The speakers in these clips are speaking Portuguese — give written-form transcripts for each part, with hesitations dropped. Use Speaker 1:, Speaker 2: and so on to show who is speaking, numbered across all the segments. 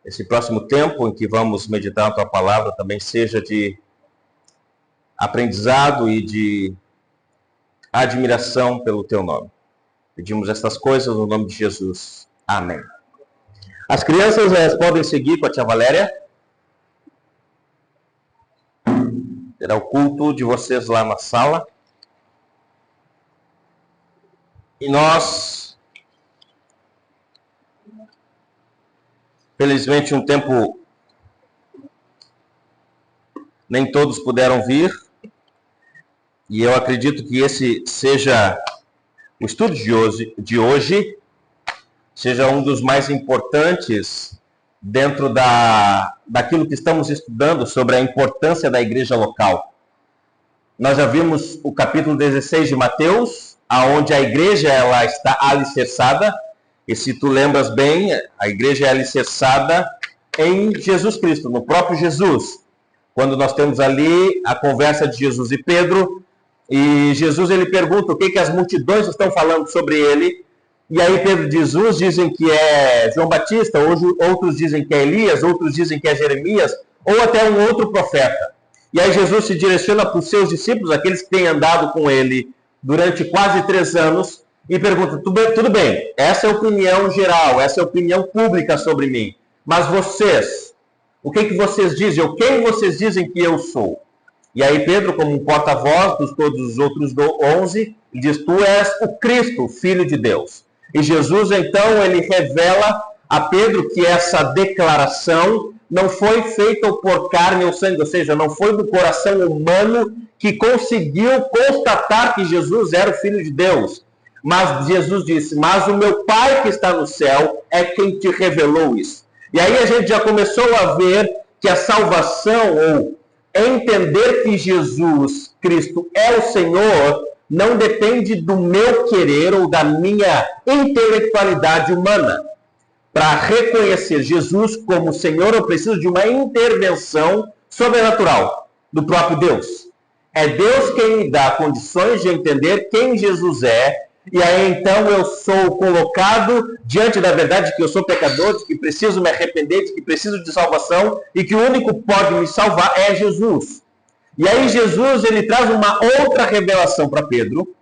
Speaker 1: esse próximo tempo em que vamos meditar a Tua Palavra também seja de aprendizado e de admiração pelo Teu nome. Pedimos estas coisas no nome de Jesus. Amém. As crianças podem seguir com a tia Valéria. Terá o culto de vocês lá na sala. E nós, felizmente, um tempo nem todos puderam vir. E eu acredito que esse seja o estudo de hoje, seja um dos mais importantes dentro daquilo que estamos estudando sobre a importância da igreja local. Nós já vimos o capítulo 16 de Mateus, onde a igreja ela está alicerçada, e se tu lembras bem, a igreja é alicerçada em Jesus Cristo, no próprio Jesus. Quando nós temos ali a conversa de Jesus e Pedro, e Jesus ele pergunta o que as multidões estão falando sobre ele, e aí Pedro diz, uns dizem que é João Batista, outros dizem que é Elias, outros dizem que é Jeremias, ou até um outro profeta. E aí Jesus se direciona para os seus discípulos, aqueles que têm andado com ele durante quase 3 anos, e pergunta, tudo bem, essa é a opinião geral, essa é a opinião pública sobre mim, mas vocês, o que vocês dizem, ou quem vocês dizem que eu sou? E aí Pedro, como um porta-voz dos todos os outros 11, diz, tu és o Cristo, Filho de Deus. E Jesus, então, ele revela a Pedro que essa declaração não foi feita por carne ou sangue, ou seja, não foi do coração humano que conseguiu constatar que Jesus era o Filho de Deus. Mas Jesus disse, mas o meu Pai que está no céu é quem te revelou isso. E aí a gente já começou a ver que a salvação, ou entender que Jesus Cristo é o Senhor, não depende do meu querer ou da minha intelectualidade humana. Para reconhecer Jesus como Senhor, eu preciso de uma intervenção sobrenatural do próprio Deus. É Deus quem me dá condições de entender quem Jesus é, e aí então eu sou colocado diante da verdade de que eu sou pecador, de que preciso me arrepender, de que preciso de salvação, e que o único que pode me salvar é Jesus. E aí Jesus ele traz uma outra revelação para Pedro,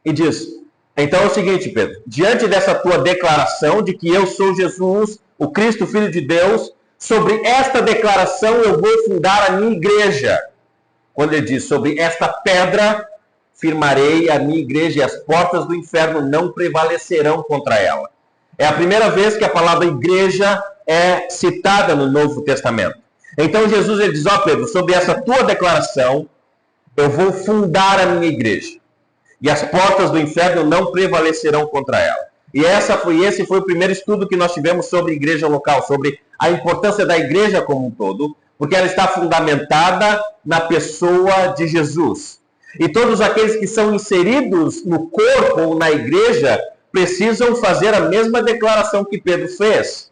Speaker 1: e diz, então é o seguinte, Pedro, diante dessa tua declaração de que eu sou Jesus, o Cristo, Filho de Deus, sobre esta declaração eu vou fundar a minha igreja. Quando ele diz, sobre esta pedra firmarei a minha igreja e as portas do inferno não prevalecerão contra ela. É a primeira vez que a palavra igreja é citada no Novo Testamento. Então Jesus ele diz, Pedro, sobre essa tua declaração, eu vou fundar a minha igreja. E as portas do inferno não prevalecerão contra ela. E esse foi o primeiro estudo que nós tivemos sobre igreja local, sobre a importância da igreja como um todo, porque ela está fundamentada na pessoa de Jesus. E todos aqueles que são inseridos no corpo ou na igreja precisam fazer a mesma declaração que Pedro fez.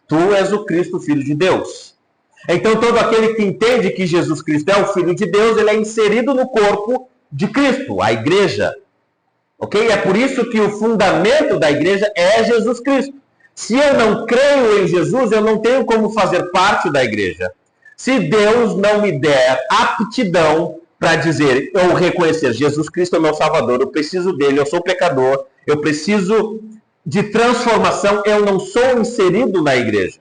Speaker 1: Tu és o Cristo, Filho de Deus. Então todo aquele que entende que Jesus Cristo é o Filho de Deus, ele é inserido no corpo de Cristo, a igreja. Ok? É por isso que o fundamento da igreja é Jesus Cristo. Se eu não creio em Jesus, eu não tenho como fazer parte da igreja. Se Deus não me der aptidão para dizer, eu reconhecer, Jesus Cristo é meu Salvador, eu preciso dele, eu sou pecador, eu preciso de transformação, eu não sou inserido na igreja.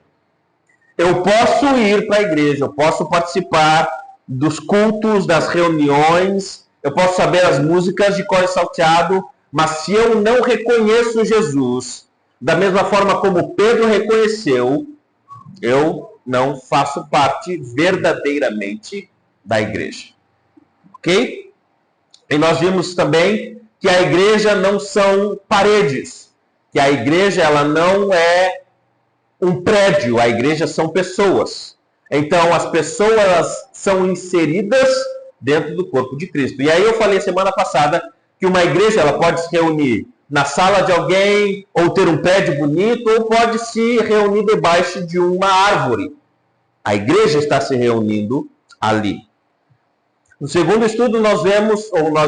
Speaker 1: Eu posso ir para a igreja, eu posso participar dos cultos, das reuniões, eu posso saber as músicas de cor e salteado, mas se eu não reconheço Jesus, da mesma forma como Pedro reconheceu, eu não faço parte verdadeiramente da igreja. Ok? E nós vimos também que a igreja não são paredes, que a igreja ela não é um prédio, a igreja são pessoas. Então as pessoas são inseridas dentro do corpo de Cristo. E aí eu falei semana passada que uma igreja ela pode se reunir na sala de alguém, ou ter um prédio bonito, ou pode se reunir debaixo de uma árvore. A igreja está se reunindo ali. No segundo estudo nós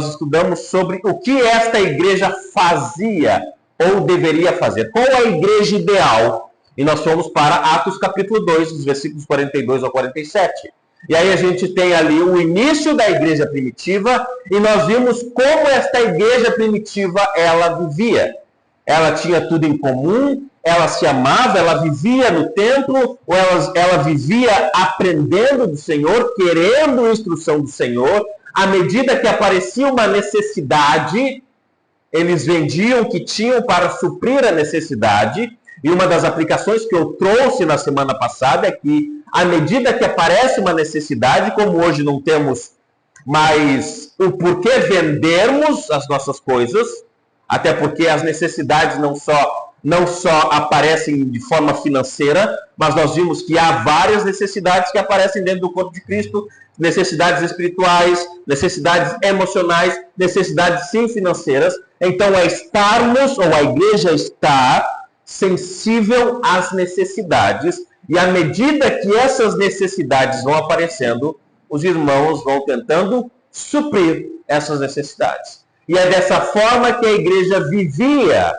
Speaker 1: estudamos sobre o que esta igreja fazia ou deveria fazer. Qual a igreja ideal E nós fomos para Atos capítulo 2, dos versículos 42 ao 47. E aí a gente tem ali o início da igreja primitiva, e nós vimos como esta igreja primitiva, ela vivia. Ela tinha tudo em comum, ela se amava, ela vivia no templo, ou ela vivia aprendendo do Senhor, querendo instrução do Senhor. À medida que aparecia uma necessidade, eles vendiam o que tinham para suprir a necessidade. E uma das aplicações que eu trouxe na semana passada é que, à medida que aparece uma necessidade, como hoje não temos mais o porquê vendermos as nossas coisas, até porque as necessidades não só aparecem de forma financeira, mas nós vimos que há várias necessidades que aparecem dentro do corpo de Cristo, necessidades espirituais, necessidades emocionais, necessidades sim financeiras. Então é estarmos, ou a igreja está sensível às necessidades, e à medida que essas necessidades vão aparecendo, os irmãos vão tentando suprir essas necessidades. E é dessa forma que a igreja vivia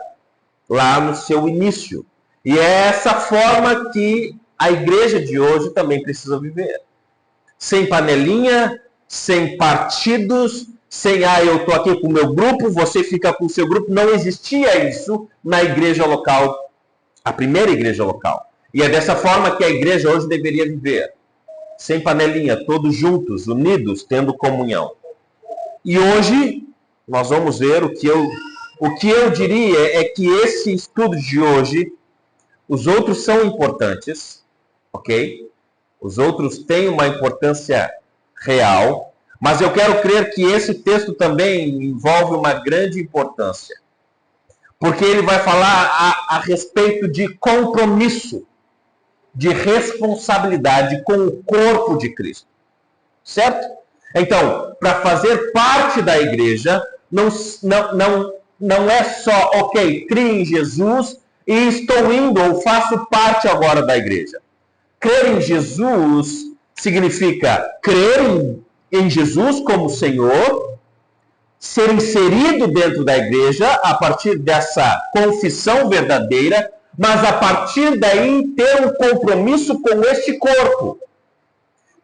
Speaker 1: lá no seu início. E é essa forma que a igreja de hoje também precisa viver. Sem panelinha, sem partidos, sem, eu estou aqui com o meu grupo, você fica com o seu grupo. Não existia isso na igreja local, a primeira igreja local. E é dessa forma que a igreja hoje deveria viver. Sem panelinha, todos juntos, unidos, tendo comunhão. E hoje nós vamos ver o que eu diria é que esse estudo de hoje, os outros são importantes, ok? Os outros têm uma importância real, mas eu quero crer que esse texto também envolve uma grande importância. Porque ele vai falar a respeito de compromisso, de responsabilidade com o corpo de Cristo. Certo? Então, para fazer parte da igreja, não é só, ok, crie em Jesus e estou indo ou faço parte agora da igreja. Crer em Jesus significa crer em Jesus como Senhor, ser inserido dentro da igreja a partir dessa confissão verdadeira, mas a partir daí ter um compromisso com este corpo.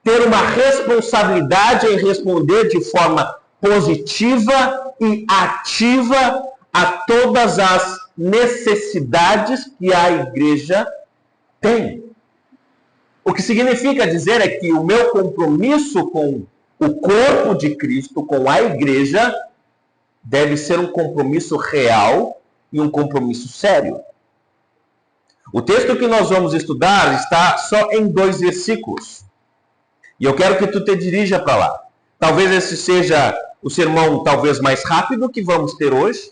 Speaker 1: Ter uma responsabilidade em responder de forma positiva e ativa a todas as necessidades que a igreja tem. O que significa dizer é que o meu compromisso com o corpo de Cristo, com a igreja, deve ser um compromisso real e um compromisso sério. O texto que nós vamos estudar está só em 2 versículos. E eu quero que tu te dirija para lá. Talvez esse seja o sermão talvez mais rápido que vamos ter hoje,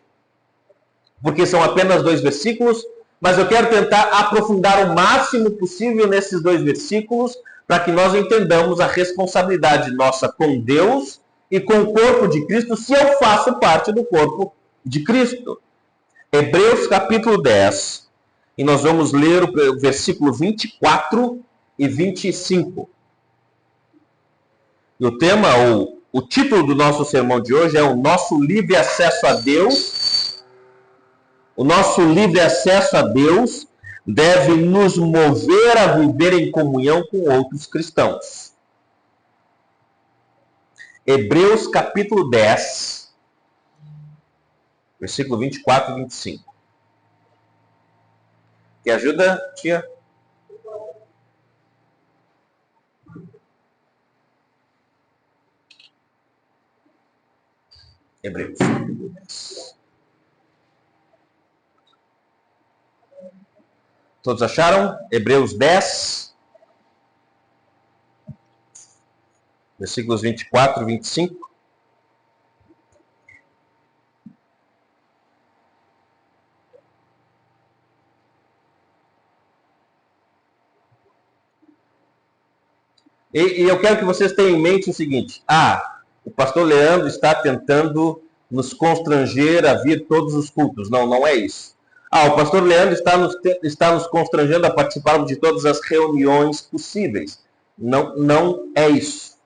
Speaker 1: porque são apenas 2 versículos, mas eu quero tentar aprofundar o máximo possível nesses 2 versículos, para que nós entendamos a responsabilidade nossa com Deus e com o corpo de Cristo, se eu faço parte do corpo de Cristo. Hebreus capítulo 10, e nós vamos ler o versículo 24 e 25. E o tema, ou o título do nosso sermão de hoje é o nosso livre acesso a Deus. O nosso livre acesso a Deus deve nos mover a viver em comunhão com outros cristãos. Hebreus capítulo 10, versículo 24 e 25. Que ajuda, tia? Hebreus. Todos acharam? Hebreus 10, versículos 24 e 25. E eu quero que vocês tenham em mente o seguinte: o pastor Leandro está tentando nos constranger a vir todos os cultos. Não, não é isso. O pastor Leandro está nos constrangendo a participarmos de todas as reuniões possíveis. Não, não é isso.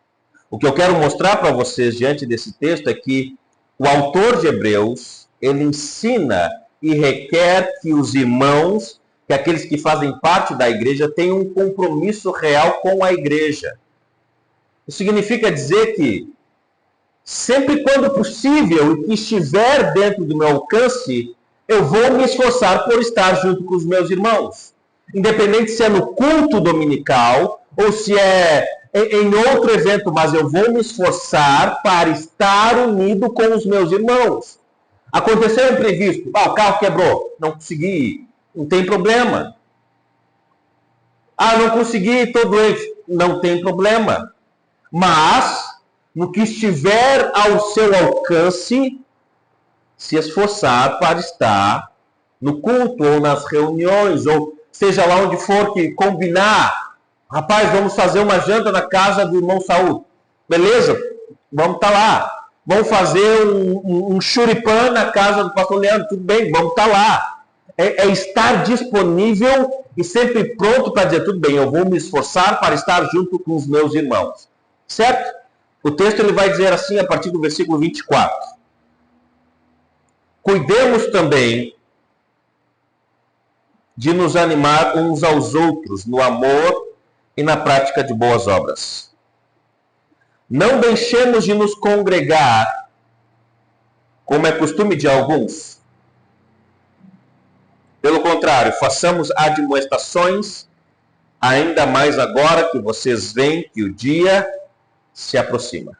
Speaker 1: O que eu quero mostrar para vocês diante desse texto é que o autor de Hebreus, ele ensina e requer que os irmãos que aqueles que fazem parte da igreja têm um compromisso real com a igreja. Isso significa dizer que, sempre quando possível e que estiver dentro do meu alcance, eu vou me esforçar por estar junto com os meus irmãos. Independente se é no culto dominical ou se é em outro evento, mas eu vou me esforçar para estar unido com os meus irmãos. Aconteceu um imprevisto, o carro quebrou, não consegui ir, não tem problema. Não consegui, estou doente, não tem problema. Mas, no que estiver ao seu alcance, se esforçar para estar no culto ou nas reuniões, ou seja lá onde for que combinar. Rapaz, vamos fazer uma janta na casa do irmão Saúl. Beleza? Vamos estar lá. Vamos fazer um churipan na casa do pastor Leandro. Tudo bem, vamos estar lá. É estar disponível e sempre pronto para dizer, tudo bem, eu vou me esforçar para estar junto com os meus irmãos. Certo? O texto ele vai dizer assim a partir do versículo 24. Cuidemos também de nos animar uns aos outros no amor e na prática de boas obras. Não deixemos de nos congregar, como é costume de alguns. Pelo contrário, façamos admoestações, ainda mais agora que vocês veem que o dia se aproxima.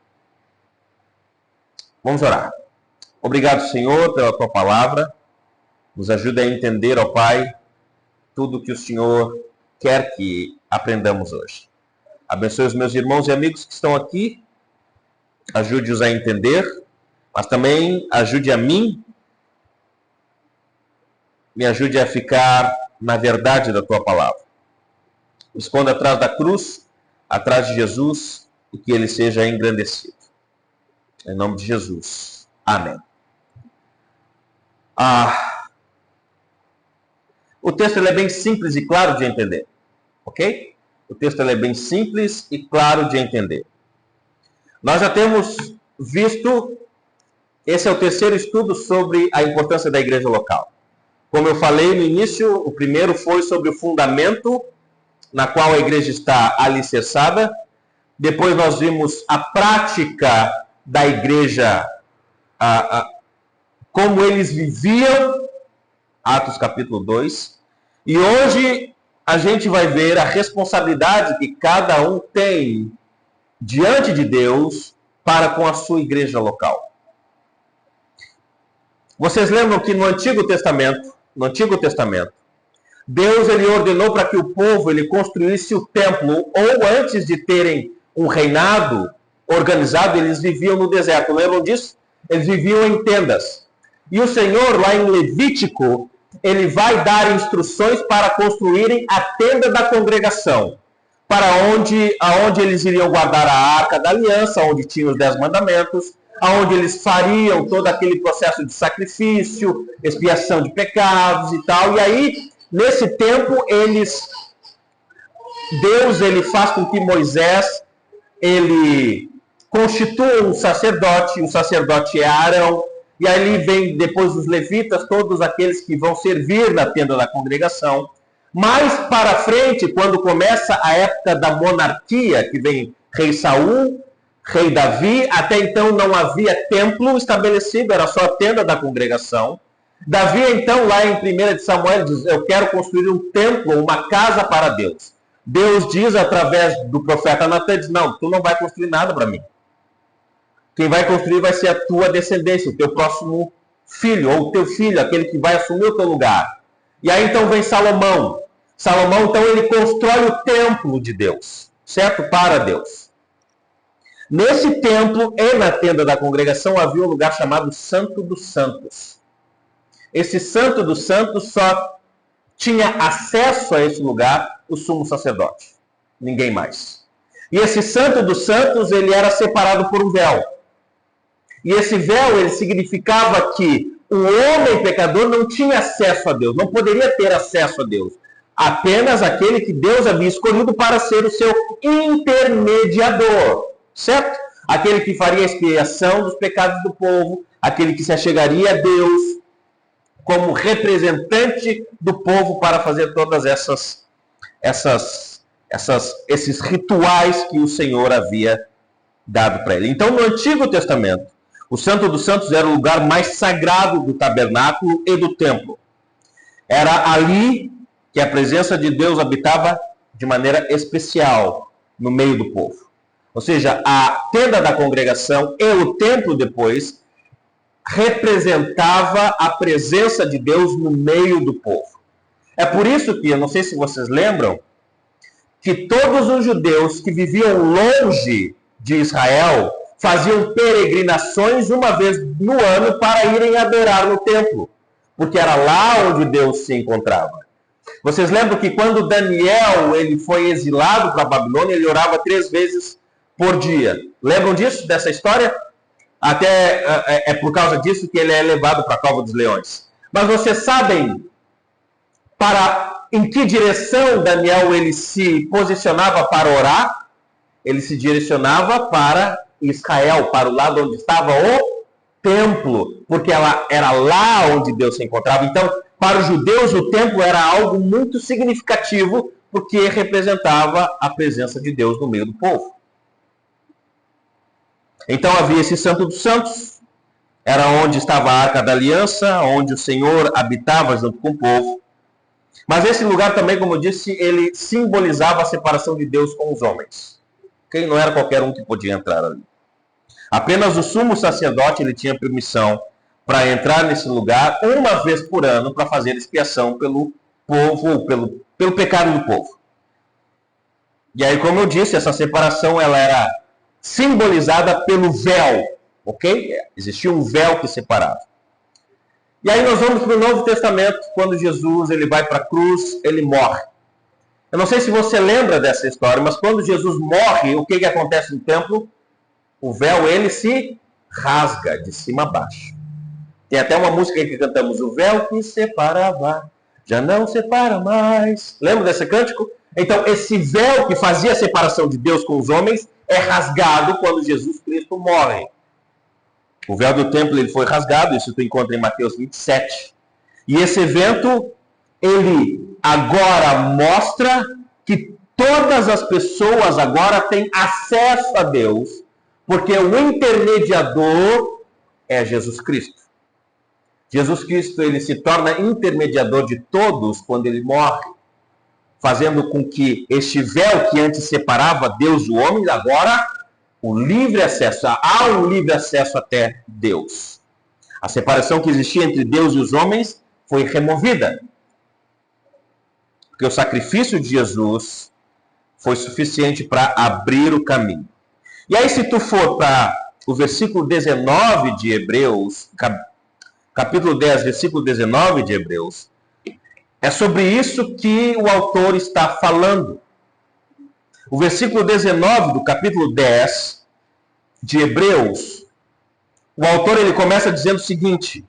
Speaker 1: Vamos orar. Obrigado, Senhor, pela Tua palavra. Nos ajude a entender, ó Pai, tudo que o Senhor quer que aprendamos hoje. Abençoe os meus irmãos e amigos que estão aqui. Ajude-os a entender, mas também ajude a mim. Me ajude a ficar na verdade da Tua palavra. Me esconda atrás da cruz, atrás de Jesus, e que Ele seja engrandecido. Em nome de Jesus. Amém. O texto ele é bem simples e claro de entender. Ok? O texto ele é bem simples e claro de entender. Nós já temos visto, esse é o terceiro estudo sobre a importância da igreja local. Como eu falei no início, o primeiro foi sobre o fundamento na qual a igreja está alicerçada. Depois nós vimos a prática da igreja, como eles viviam, Atos capítulo 2. E hoje a gente vai ver a responsabilidade que cada um tem diante de Deus para com a sua igreja local. Vocês lembram que no Antigo Testamento, Deus ele ordenou para que o povo ele construísse o templo, ou antes de terem um reinado organizado, eles viviam no deserto. Lembram disso? Eles viviam em tendas. E o Senhor, lá em Levítico, ele vai dar instruções para construírem a tenda da congregação, para aonde eles iriam guardar a arca da aliança, onde tinha os 10 mandamentos, aonde eles fariam todo aquele processo de sacrifício, expiação de pecados e tal. E aí, nesse tempo, Deus ele faz com que Moisés ele constitua um sacerdote, o sacerdote é Arão, e ali vem depois os levitas, todos aqueles que vão servir na tenda da congregação. Mais para frente, quando começa a época da monarquia, que vem rei Saul, rei Davi, até então não havia templo estabelecido, era só a tenda da congregação. Davi, então, lá em 1 Samuel, diz, eu quero construir um templo, uma casa para Deus. Deus diz, através do profeta Natan, diz, não, tu não vai construir nada para mim. Quem vai construir vai ser a tua descendência, o teu próximo filho, ou o teu filho, aquele que vai assumir o teu lugar. E aí, então, vem Salomão. Salomão, então, ele constrói o templo de Deus, certo? Para Deus. Nesse templo e na tenda da congregação havia um lugar chamado Santo dos Santos. Esse Santo dos Santos só tinha acesso a esse lugar o sumo sacerdote. Ninguém mais. E esse Santo dos Santos, ele era separado por um véu. E esse véu, ele significava que o homem pecador não tinha acesso a Deus, não poderia ter acesso a Deus. Apenas aquele que Deus havia escolhido para ser o seu intermediador. Certo? Aquele que faria a expiação dos pecados do povo, aquele que se achegaria a Deus. como representante do povo para fazer todas esses rituais que o Senhor havia dado para ele. Então, no Antigo Testamento, o Santo dos Santos era o lugar mais sagrado do tabernáculo e do templo. Era ali que a presença de Deus habitava de maneira especial no meio do povo. Ou seja, a tenda da congregação e o templo depois representava a presença de Deus no meio do povo. É por isso que, eu não sei se vocês lembram, que todos os judeus que viviam longe de Israel faziam peregrinações uma vez no ano para irem adorar no templo, porque era lá onde Deus se encontrava. Vocês lembram que quando Daniel ele foi exilado para a Babilônia, ele orava 3 vezes por dia. Lembram disso, dessa história? Até é por causa disso que ele é levado para a cova dos leões. Mas vocês sabem em que direção Daniel ele se posicionava para orar? Ele se direcionava para Israel, para o lado onde estava o templo, porque era lá onde Deus se encontrava. Então, para os judeus, o templo era algo muito significativo, porque representava a presença de Deus no meio do povo. Então havia esse Santo dos Santos, era onde estava a Arca da Aliança, onde o Senhor habitava junto com o povo. Mas esse lugar também, como eu disse, ele simbolizava a separação de Deus com os homens. Quem não era qualquer um que podia entrar ali. Apenas o sumo sacerdote ele tinha permissão para entrar nesse lugar uma vez por ano para fazer expiação pelo povo, pelo pecado do povo. E aí, como eu disse, essa separação ela era simbolizada pelo véu, ok? Existia um véu que separava. E aí nós vamos para o Novo Testamento, quando Jesus ele vai para a cruz, ele morre. Eu não sei se você lembra dessa história, mas quando Jesus morre, o que acontece no templo? O véu ele se rasga de cima a baixo. Tem até uma música que cantamos, o véu que separava, já não separa mais. Lembra desse cântico? Então, esse véu que fazia a separação de Deus com os homens é rasgado quando Jesus Cristo morre. O véu do templo ele foi rasgado, isso tu encontra em Mateus 27. E esse evento, ele agora mostra que todas as pessoas agora têm acesso a Deus, porque o intermediador é Jesus Cristo. Jesus Cristo ele se torna intermediador de todos quando ele morre, fazendo com que este véu que antes separava Deus do homem, agora o livre acesso, há um livre acesso até Deus. A separação que existia entre Deus e os homens foi removida. Porque o sacrifício de Jesus foi suficiente para abrir o caminho. E aí, se tu for para o versículo 19 de Hebreus, capítulo 10, versículo 19 de Hebreus, é sobre isso que o autor está falando. O versículo 19 do capítulo 10 de Hebreus, o autor ele começa dizendo o seguinte: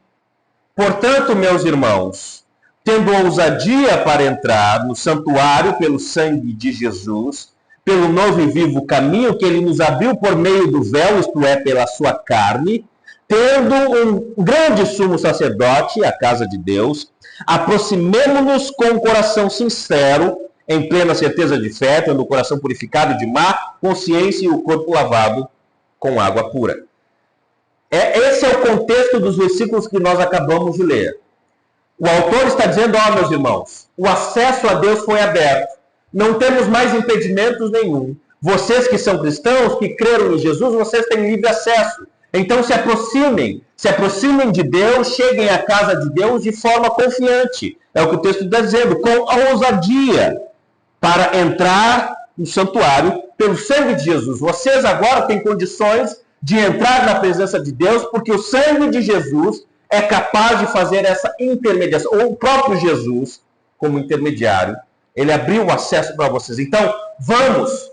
Speaker 1: portanto, meus irmãos, tendo ousadia para entrar no santuário pelo sangue de Jesus, pelo novo e vivo caminho que ele nos abriu por meio do véu, isto é, pela sua carne, tendo um grande sumo sacerdote, a casa de Deus, aproximemo-nos com um coração sincero, em plena certeza de fé, tendo o coração purificado de má consciência e o corpo lavado com água pura. Esse é o contexto dos versículos que nós acabamos de ler. O autor está dizendo, meus irmãos, o acesso a Deus foi aberto. Não temos mais impedimentos nenhum. Vocês que são cristãos, que creram em Jesus, vocês têm livre acesso. Então se aproximem de Deus, cheguem à casa de Deus de forma confiante. É o que o texto está dizendo, com ousadia, para entrar no santuário pelo sangue de Jesus. Vocês agora têm condições de entrar na presença de Deus, porque o sangue de Jesus é capaz de fazer essa intermediação. Ou o próprio Jesus, como intermediário, ele abriu o acesso para vocês. Então, vamos!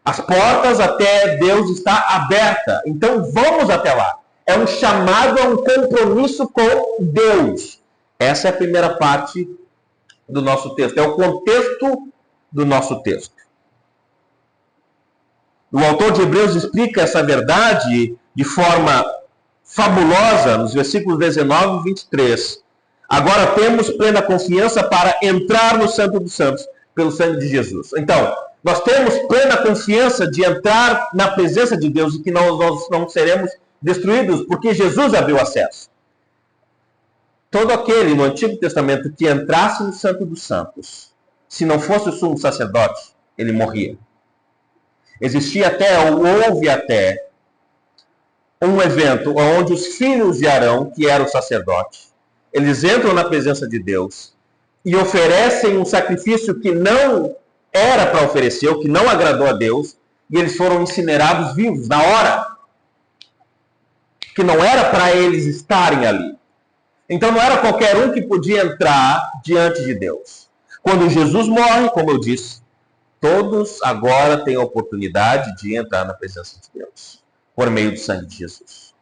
Speaker 1: As portas até Deus está aberta. Então, vamos até lá. É um chamado a um compromisso com Deus. Essa é a primeira parte do nosso texto. É o contexto do nosso texto. O autor de Hebreus explica essa verdade de forma fabulosa nos versículos 19 e 23. Agora temos plena confiança para entrar no Santo dos Santos pelo sangue de Jesus. Então, nós temos plena confiança de entrar na presença de Deus e que nós não seremos destruídos, porque Jesus abriu acesso. Todo aquele no Antigo Testamento que entrasse no Santo dos Santos, se não fosse o sumo sacerdote, ele morria. Houve até um evento onde os filhos de Arão, que era o sacerdote, eles entram na presença de Deus e oferecem um sacrifício que não era para oferecer, o que não agradou a Deus, e eles foram incinerados vivos na hora. Que não era para eles estarem ali. Então não era qualquer um que podia entrar diante de Deus. Quando Jesus morre, como eu disse, todos agora têm a oportunidade de entrar na presença de Deus, por meio do sangue de Jesus.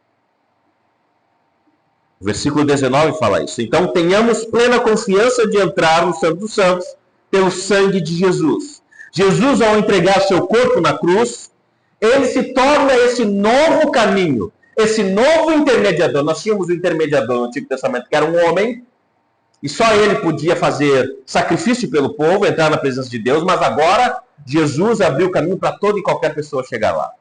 Speaker 1: O versículo 19 fala isso. Então tenhamos plena confiança de entrar no Santo dos Santos pelo sangue de Jesus. Jesus, ao entregar seu corpo na cruz, ele se torna esse novo caminho, esse novo intermediador. Nós tínhamos o intermediador no Antigo Testamento, que era um homem, e só ele podia fazer sacrifício pelo povo, entrar na presença de Deus, mas agora Jesus abriu o caminho para toda e qualquer pessoa chegar lá.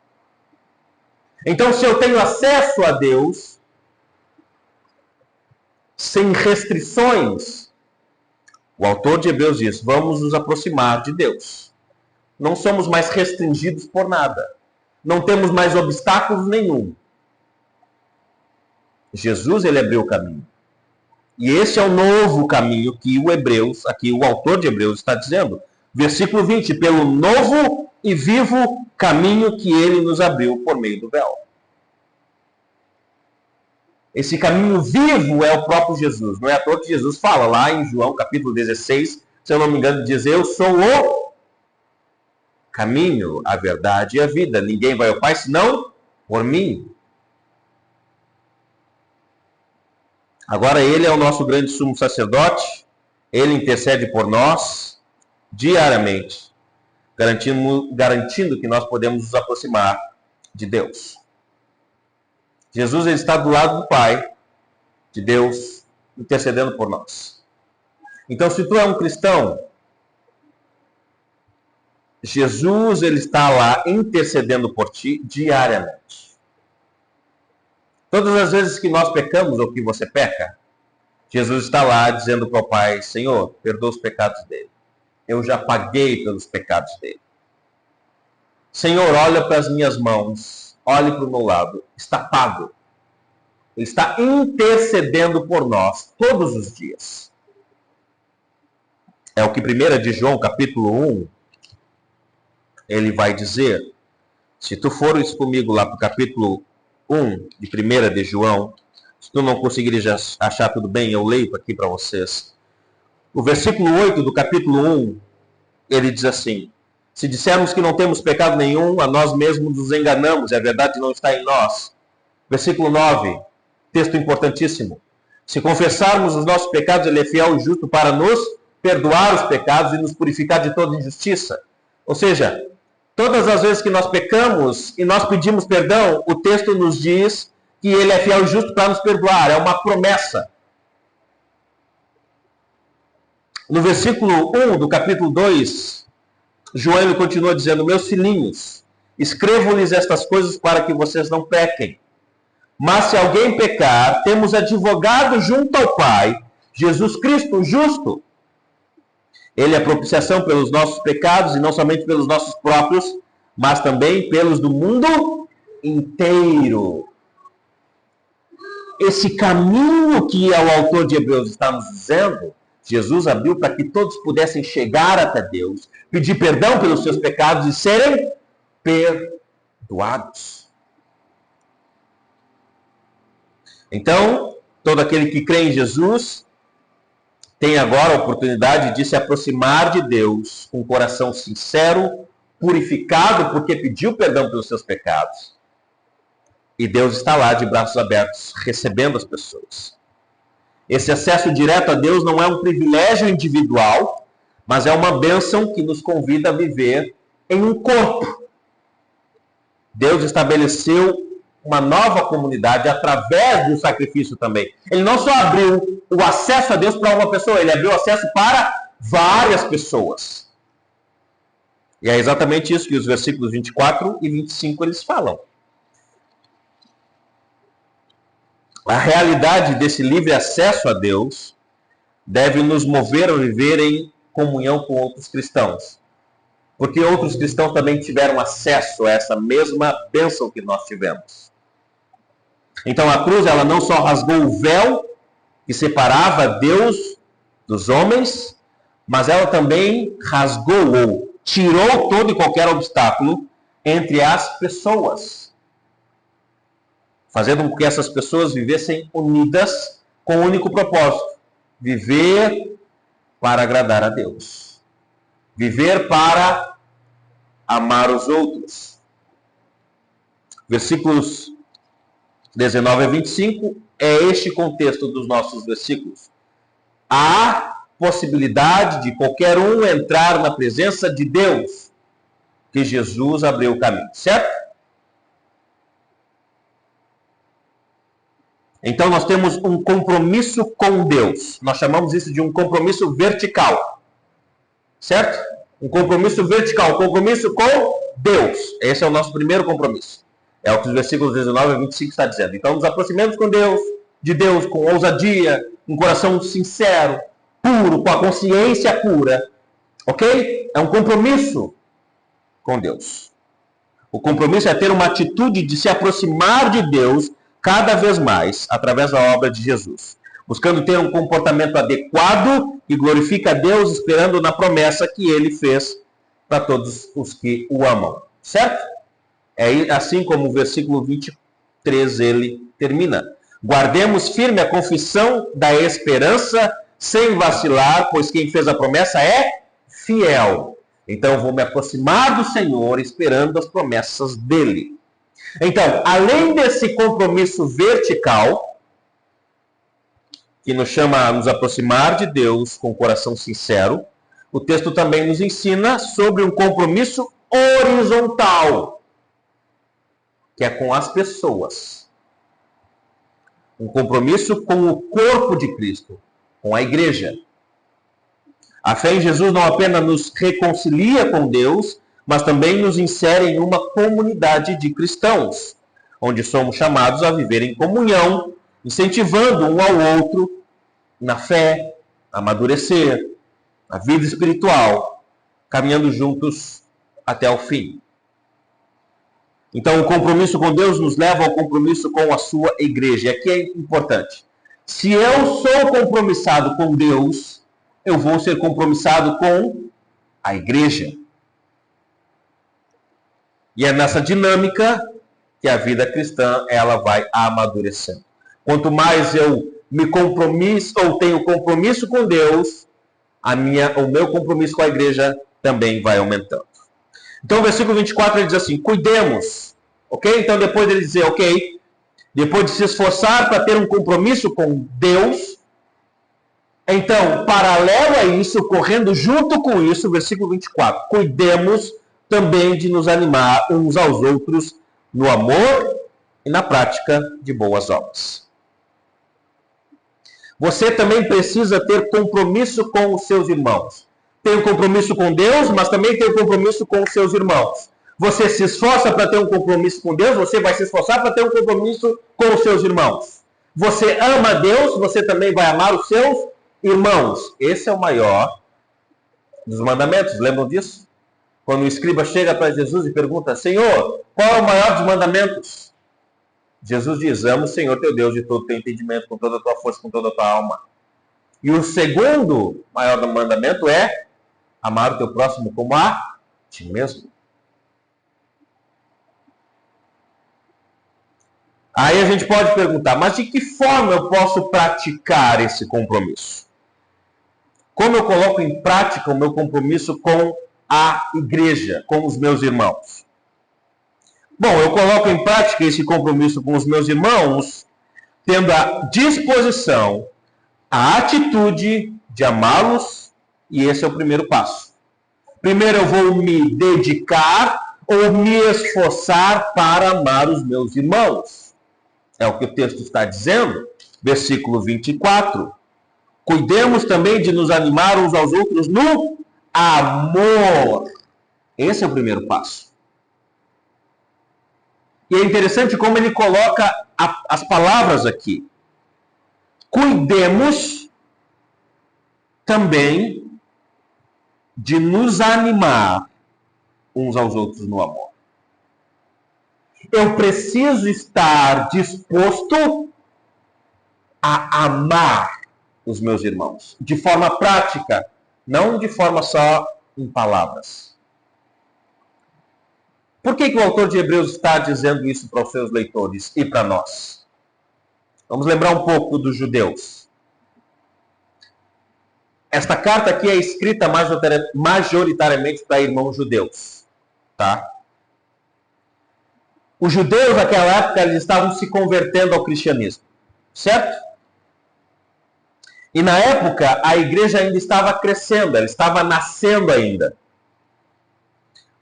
Speaker 1: Então, se eu tenho acesso a Deus, sem restrições, o autor de Hebreus diz, vamos nos aproximar de Deus. Não somos mais restringidos por nada. Não temos mais obstáculos nenhum. Jesus, ele abriu o caminho. E esse é o novo caminho que o autor de Hebreus está dizendo. Versículo 20, pelo novo e vivo caminho que ele nos abriu por meio do véu. Esse caminho vivo é o próprio Jesus. Não é à toa que Jesus fala lá em João capítulo 16, se eu não me engano, diz, eu sou o caminho, a verdade e a vida. Ninguém vai ao Pai senão por mim. Agora ele é o nosso grande sumo sacerdote, ele intercede por nós diariamente, garantindo que nós podemos nos aproximar de Deus. Jesus, ele está do lado do Pai, de Deus, intercedendo por nós. Então, se tu é um cristão, Jesus, ele está lá intercedendo por ti diariamente. Todas as vezes que nós pecamos ou que você peca, Jesus está lá dizendo para o Pai, Senhor, perdoa os pecados dele. Eu já paguei pelos pecados dele. Senhor, olha para as minhas mãos, olhe para o meu lado, está pago. Ele está intercedendo por nós todos os dias. É o que 1 de João, capítulo 1, ele vai dizer. Se tu fores comigo lá para o capítulo 1 de 1 de João, se tu não conseguires achar tudo bem, eu leio aqui para vocês. O versículo 8 do capítulo 1, ele diz assim, se dissermos que não temos pecado nenhum, a nós mesmos nos enganamos, e a verdade não está em nós. Versículo 9, texto importantíssimo. Se confessarmos os nossos pecados, ele é fiel e justo para nos perdoar os pecados e nos purificar de toda injustiça. Ou seja, todas as vezes que nós pecamos e nós pedimos perdão, o texto nos diz que ele é fiel e justo para nos perdoar. É uma promessa. No versículo 1 do capítulo 2, João ele continua dizendo, meus filhinhos, escrevo-lhes estas coisas para que vocês não pequem. Mas se alguém pecar, temos advogado junto ao Pai, Jesus Cristo, o justo. Ele é a propiciação pelos nossos pecados, e não somente pelos nossos próprios, mas também pelos do mundo inteiro. Esse caminho que o autor de Hebreus está nos dizendo, Jesus abriu para que todos pudessem chegar até Deus, pedir perdão pelos seus pecados e serem perdoados. Então, todo aquele que crê em Jesus tem agora a oportunidade de se aproximar de Deus com um coração sincero, purificado, porque pediu perdão pelos seus pecados. E Deus está lá de braços abertos, recebendo as pessoas. Esse acesso direto a Deus não é um privilégio individual, mas é uma bênção que nos convida a viver em um corpo. Deus estabeleceu uma nova comunidade através do sacrifício também. Ele não só abriu o acesso a Deus para uma pessoa, ele abriu acesso para várias pessoas. E é exatamente isso que os versículos 24 e 25 eles falam. A realidade desse livre acesso a Deus deve nos mover a viver em comunhão com outros cristãos. Porque outros cristãos também tiveram acesso a essa mesma bênção que nós tivemos. Então a cruz, ela não só rasgou o véu que separava Deus dos homens, mas ela também rasgou ou tirou todo e qualquer obstáculo entre as pessoas, fazendo com que essas pessoas vivessem unidas com um único propósito: viver para agradar a Deus, viver para amar os outros. Versículos 19 a 25 é este contexto dos nossos versículos. Há possibilidade de qualquer um entrar na presença de Deus, que Jesus abriu o caminho, certo? Então nós temos um compromisso com Deus. Nós chamamos isso de um compromisso vertical, certo? Um compromisso vertical, um compromisso com Deus. Esse é o nosso primeiro compromisso. É o que os versículos 19 a 25 está dizendo. Então nos aproximemos com Deus, de Deus com ousadia, um coração sincero, puro, com a consciência pura. Ok? É um compromisso com Deus. O compromisso é ter uma atitude de se aproximar de Deus cada vez mais através da obra de Jesus, buscando ter um comportamento adequado que glorifica a Deus, esperando na promessa que Ele fez para todos os que o amam. Certo? É assim como o versículo 23 ele termina. Guardemos firme a confissão da esperança, sem vacilar, pois quem fez a promessa é fiel. Então eu vou me aproximar do Senhor, esperando as promessas dele. Então, além desse compromisso vertical, que nos chama a nos aproximar de Deus com o coração sincero, o texto também nos ensina sobre um compromisso horizontal, que é com as pessoas. Um compromisso com o corpo de Cristo, com a igreja. A fé em Jesus não apenas nos reconcilia com Deus, mas também nos insere em uma comunidade de cristãos, onde somos chamados a viver em comunhão, incentivando um ao outro na fé, a amadurecer, na vida espiritual, caminhando juntos até o fim. Então, o compromisso com Deus nos leva ao compromisso com a sua igreja. E aqui é importante. Se eu sou compromissado com Deus, eu vou ser compromissado com a igreja. E é nessa dinâmica que a vida cristã ela vai amadurecendo. Quanto mais eu me compromisso ou tenho compromisso com Deus, o meu compromisso com a igreja também vai aumentando. Então o versículo 24 ele diz assim: cuidemos, ok? Então depois ele dizer, ok, depois de se esforçar para ter um compromisso com Deus, então, paralelo a isso, correndo junto com isso, versículo 24, cuidemos também de nos animar uns aos outros no amor e na prática de boas obras. Você também precisa ter compromisso com os seus irmãos. Tem um compromisso com Deus, mas também tem um compromisso com os seus irmãos. Você se esforça para ter um compromisso com Deus, você vai se esforçar para ter um compromisso com os seus irmãos. Você ama Deus, você também vai amar os seus irmãos. Esse é o maior dos mandamentos, lembram disso? Quando o escriba chega para Jesus e pergunta: Senhor, qual é o maior dos mandamentos? Jesus diz: ama o Senhor teu Deus de todo o teu entendimento, com toda a tua força, com toda a tua alma. E o segundo maior do mandamento é amar o teu próximo como a ti mesmo. Aí a gente pode perguntar: mas de que forma eu posso praticar esse compromisso? Como eu coloco em prática o meu compromisso com a igreja, com os meus irmãos? Bom, eu coloco em prática esse compromisso com os meus irmãos tendo a disposição, a atitude de amá-los, e esse é o primeiro passo. Primeiro eu vou me dedicar ou me esforçar para amar os meus irmãos. É o que o texto está dizendo, versículo 24. Cuidemos também de nos animar uns aos outros no amor. Esse é o primeiro passo. E é interessante como ele coloca as palavras aqui. Cuidemos também de nos animar uns aos outros no amor. Eu preciso estar disposto a amar os meus irmãos, de forma prática, não de forma só em palavras. Por que o autor de Hebreus está dizendo isso para os seus leitores e para nós? Vamos lembrar um pouco dos judeus. Esta carta aqui é escrita majoritariamente para irmãos judeus. Tá? Os judeus naquela época eles estavam se convertendo ao cristianismo. Certo? E na época a igreja ainda estava crescendo, ela estava nascendo ainda.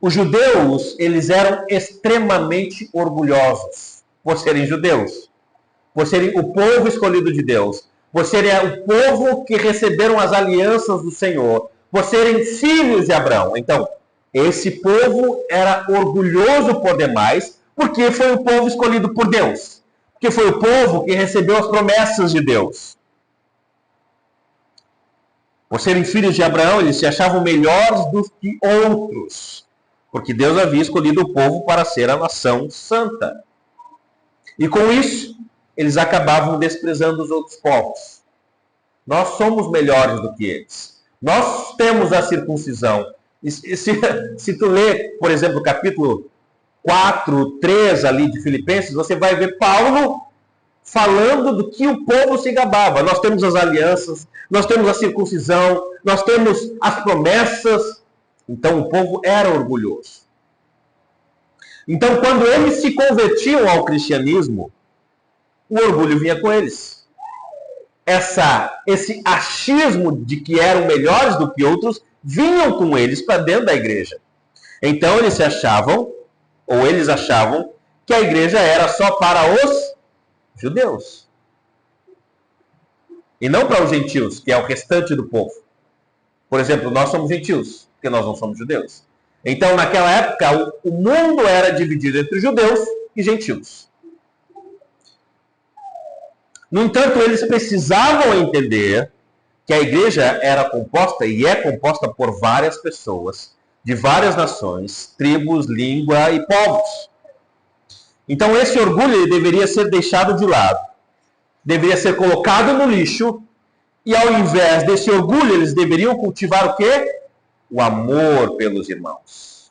Speaker 1: Os judeus, eles eram extremamente orgulhosos por serem judeus, por serem o povo escolhido de Deus, por serem o povo que receberam as alianças do Senhor, por serem filhos de Abraão. Então, esse povo era orgulhoso por demais, porque foi o povo escolhido por Deus, porque foi o povo que recebeu as promessas de Deus. Por serem filhos de Abraão, eles se achavam melhores do que outros, porque Deus havia escolhido o povo para ser a nação santa. E com isso, eles acabavam desprezando os outros povos. Nós somos melhores do que eles. Nós temos a circuncisão. Se tu ler, por exemplo, o capítulo 4, 3 ali de Filipenses, você vai ver Paulo falando do que o povo se gabava. Nós temos as alianças, nós temos a circuncisão, nós temos as promessas. Então o povo era orgulhoso. Então quando eles se convertiam ao cristianismo, o orgulho vinha com eles. Esse achismo de que eram melhores do que outros vinham com eles para dentro da igreja. Então eles achavam que a igreja era só para os judeus. E não para os gentios, que é o restante do povo. Por exemplo, nós somos gentios, porque nós não somos judeus. Então, naquela época, o mundo era dividido entre judeus e gentios. No entanto, eles precisavam entender que a igreja era composta e é composta por várias pessoas, de várias nações, tribos, língua e povos. Então, esse orgulho ele deveria ser deixado de lado, deveria ser colocado no lixo, e ao invés desse orgulho, eles deveriam cultivar o quê? O amor pelos irmãos.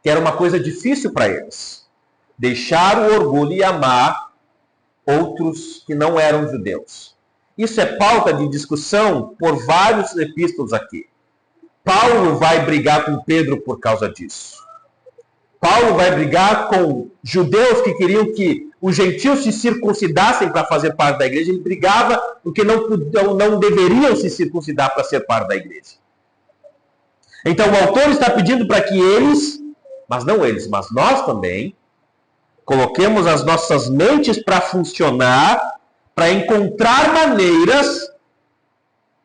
Speaker 1: Que era uma coisa difícil para eles. Deixar o orgulho e amar outros que não eram judeus. Isso é pauta de discussão por vários epístolos aqui. Paulo vai brigar com Pedro por causa disso. Paulo vai brigar com judeus que queriam que os gentios se circuncidassem para fazer parte da igreja. Ele brigava porque não deveriam se circuncidar para ser parte da igreja. Então o autor está pedindo para que eles, mas não eles, mas nós também, coloquemos as nossas mentes para funcionar, para encontrar maneiras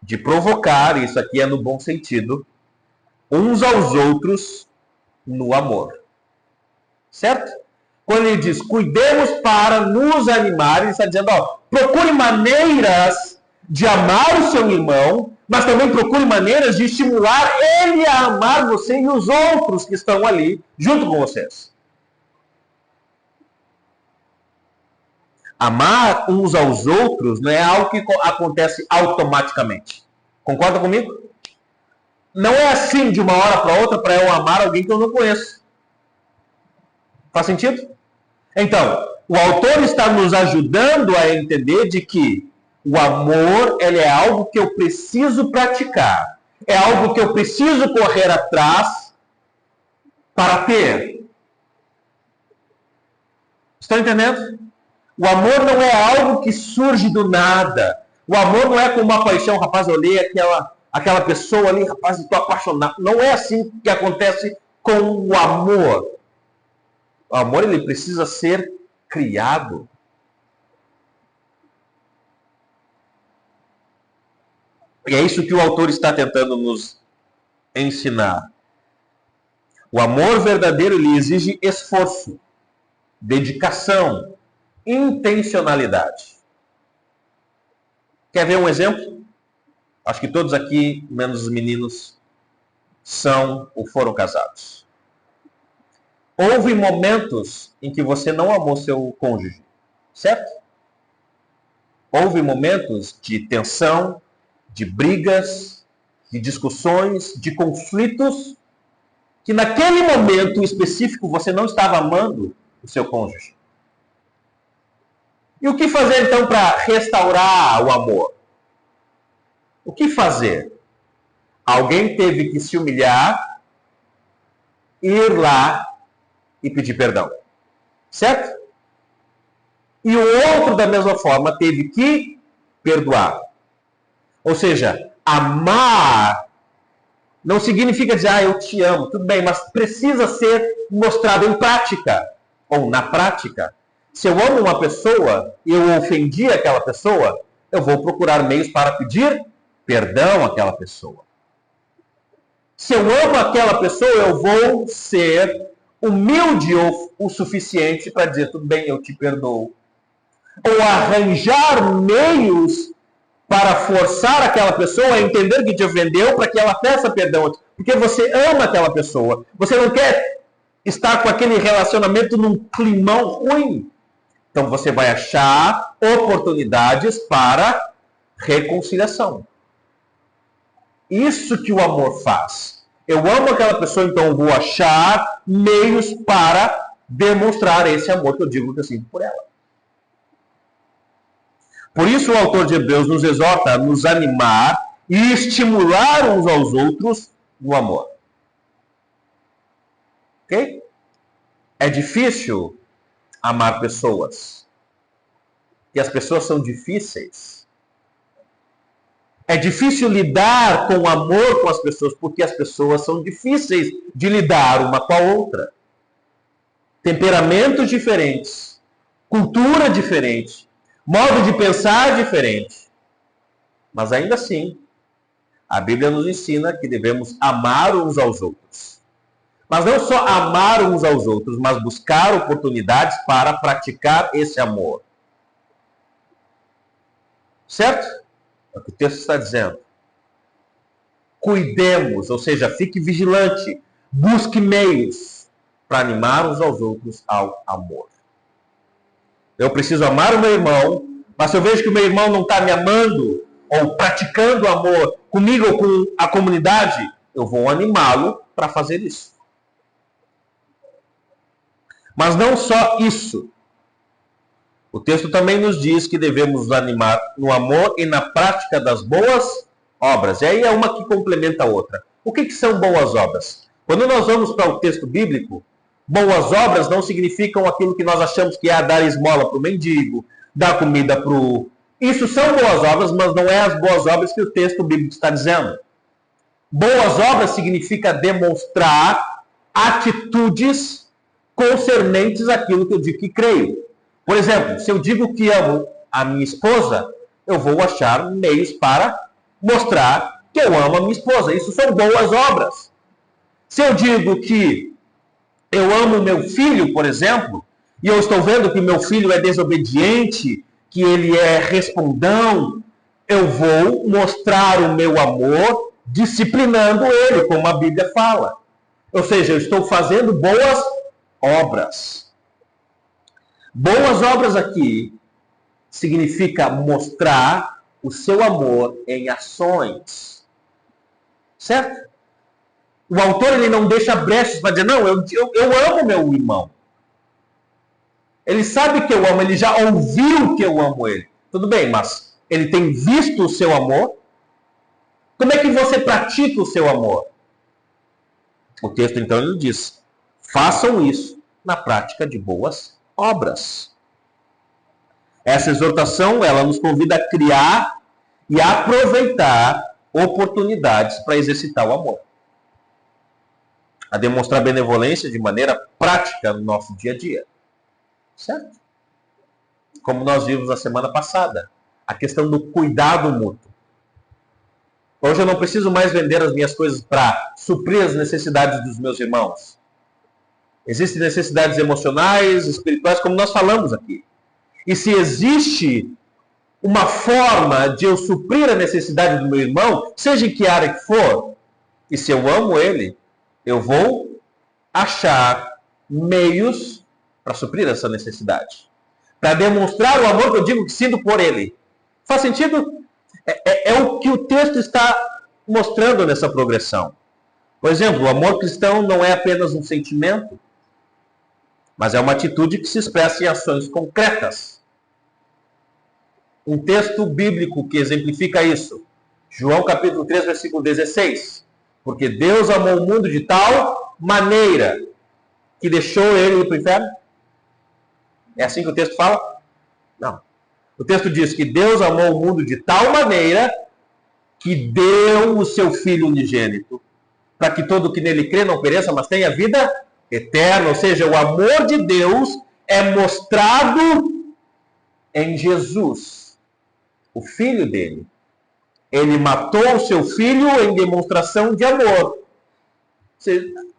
Speaker 1: de provocar, isso aqui é no bom sentido, uns aos outros no amor. Certo? Quando ele diz, cuidemos para nos animar, ele está dizendo, procure maneiras de amar o seu irmão, mas também procure maneiras de estimular ele a amar você e os outros que estão ali junto com vocês. Amar uns aos outros não é algo que acontece automaticamente. Concorda comigo? Não é assim de uma hora para outra para eu amar alguém que eu não conheço. Faz sentido? Então, o autor está nos ajudando a entender de que o amor ele é algo que eu preciso praticar. É algo que eu preciso correr atrás para ter. Estão entendendo? O amor não é algo que surge do nada. O amor não é como uma paixão. Rapaz, eu olhei aquela pessoa ali, rapaz, estou apaixonado. Não é assim que acontece com o amor. O amor, ele precisa ser criado. E é isso que o autor está tentando nos ensinar. O amor verdadeiro, ele exige esforço, dedicação, intencionalidade. Quer ver um exemplo? Acho que todos aqui, menos os meninos, são ou foram casados. Houve momentos em que você não amou seu cônjuge, certo? Houve momentos de tensão, de brigas, de discussões, de conflitos, que naquele momento específico você não estava amando o seu cônjuge. E o que fazer então para restaurar o amor? O que fazer? Alguém teve que se humilhar, ir lá e pedir perdão. Certo? E o outro, da mesma forma, teve que perdoar. Ou seja, amar não significa dizer, eu te amo, tudo bem, mas precisa ser mostrado em prática, ou na prática. Se eu amo uma pessoa e eu ofendi aquela pessoa, eu vou procurar meios para pedir perdão àquela pessoa. Se eu amo aquela pessoa, eu vou ser humilde o suficiente para dizer, tudo bem, eu te perdoo. Ou arranjar meios para forçar aquela pessoa a entender que te ofendeu, para que ela peça perdão. Porque você ama aquela pessoa. Você não quer estar com aquele relacionamento num climão ruim. Então você vai achar oportunidades para reconciliação. Isso que o amor faz. Eu amo aquela pessoa, então eu vou achar meios para demonstrar esse amor que eu digo que eu sinto por ela. Por isso o autor de Hebreus nos exorta a nos animar e estimular uns aos outros no amor. Ok? É difícil amar pessoas. E as pessoas são difíceis. É difícil lidar com o amor com as pessoas, porque as pessoas são difíceis de lidar uma com a outra. Temperamentos diferentes, cultura diferente, modo de pensar diferente. Mas ainda assim, a Bíblia nos ensina que devemos amar uns aos outros. Mas não só amar uns aos outros, mas buscar oportunidades para praticar esse amor. Certo? É o que o texto está dizendo. Cuidemos, ou seja, fique vigilante. Busque meios para animar uns aos outros ao amor. Eu preciso amar o meu irmão, mas se eu vejo que o meu irmão não está me amando, ou praticando o amor comigo ou com a comunidade, eu vou animá-lo para fazer isso. Mas não só isso. O texto também nos diz que devemos nos animar no amor e na prática das boas obras. E aí é uma que complementa a outra. O que são boas obras? Quando nós vamos para o texto bíblico, boas obras não significam aquilo que nós achamos que é dar esmola para o mendigo, dar comida para o... Isso são boas obras, mas não é as boas obras que o texto bíblico está dizendo. Boas obras significa demonstrar atitudes concernentes àquilo que eu digo que creio. Por exemplo, se eu digo que amo a minha esposa, eu vou achar meios para mostrar que eu amo a minha esposa. Isso são boas obras. Se eu digo que eu amo meu filho, por exemplo, e eu estou vendo que meu filho é desobediente, que ele é respondão, eu vou mostrar o meu amor disciplinando ele, como a Bíblia fala. Ou seja, eu estou fazendo boas obras. Boas obras aqui significa mostrar o seu amor em ações. Certo? O autor ele não deixa brechas para dizer, não, eu amo meu irmão. Ele sabe que eu amo, ele já ouviu que eu amo ele. Tudo bem, mas ele tem visto o seu amor? Como é que você pratica o seu amor? O texto então ele diz, façam isso na prática de boas obras. Essa exortação, ela nos convida a criar e a aproveitar oportunidades para exercitar o amor. a demonstrar benevolência de maneira prática no nosso dia a dia. Certo? Como nós vimos na semana passada, a questão do cuidado mútuo. Hoje eu não preciso mais vender as minhas coisas para suprir as necessidades dos meus irmãos. Existem necessidades emocionais, espirituais, como nós falamos aqui. E se existe uma forma de eu suprir a necessidade do meu irmão, seja em que área que for, e se eu amo ele, eu vou achar meios para suprir essa necessidade. Para demonstrar o amor que eu digo que sinto por ele. Faz sentido? É o que o texto está mostrando nessa progressão. Por exemplo, o amor cristão não é apenas um sentimento, mas é uma atitude que se expressa em ações concretas. Um texto bíblico que exemplifica isso. João capítulo 3, versículo 16. Porque Deus amou o mundo de tal maneira que deixou ele ir para o inferno? É assim que o texto fala? Não. O texto diz que Deus amou o mundo de tal maneira que deu o seu Filho unigênito, para que todo que nele crê não pereça, mas tenha vida eterna. Ou seja, o amor de Deus é mostrado em Jesus, o Filho dele. Ele matou o seu Filho em demonstração de amor.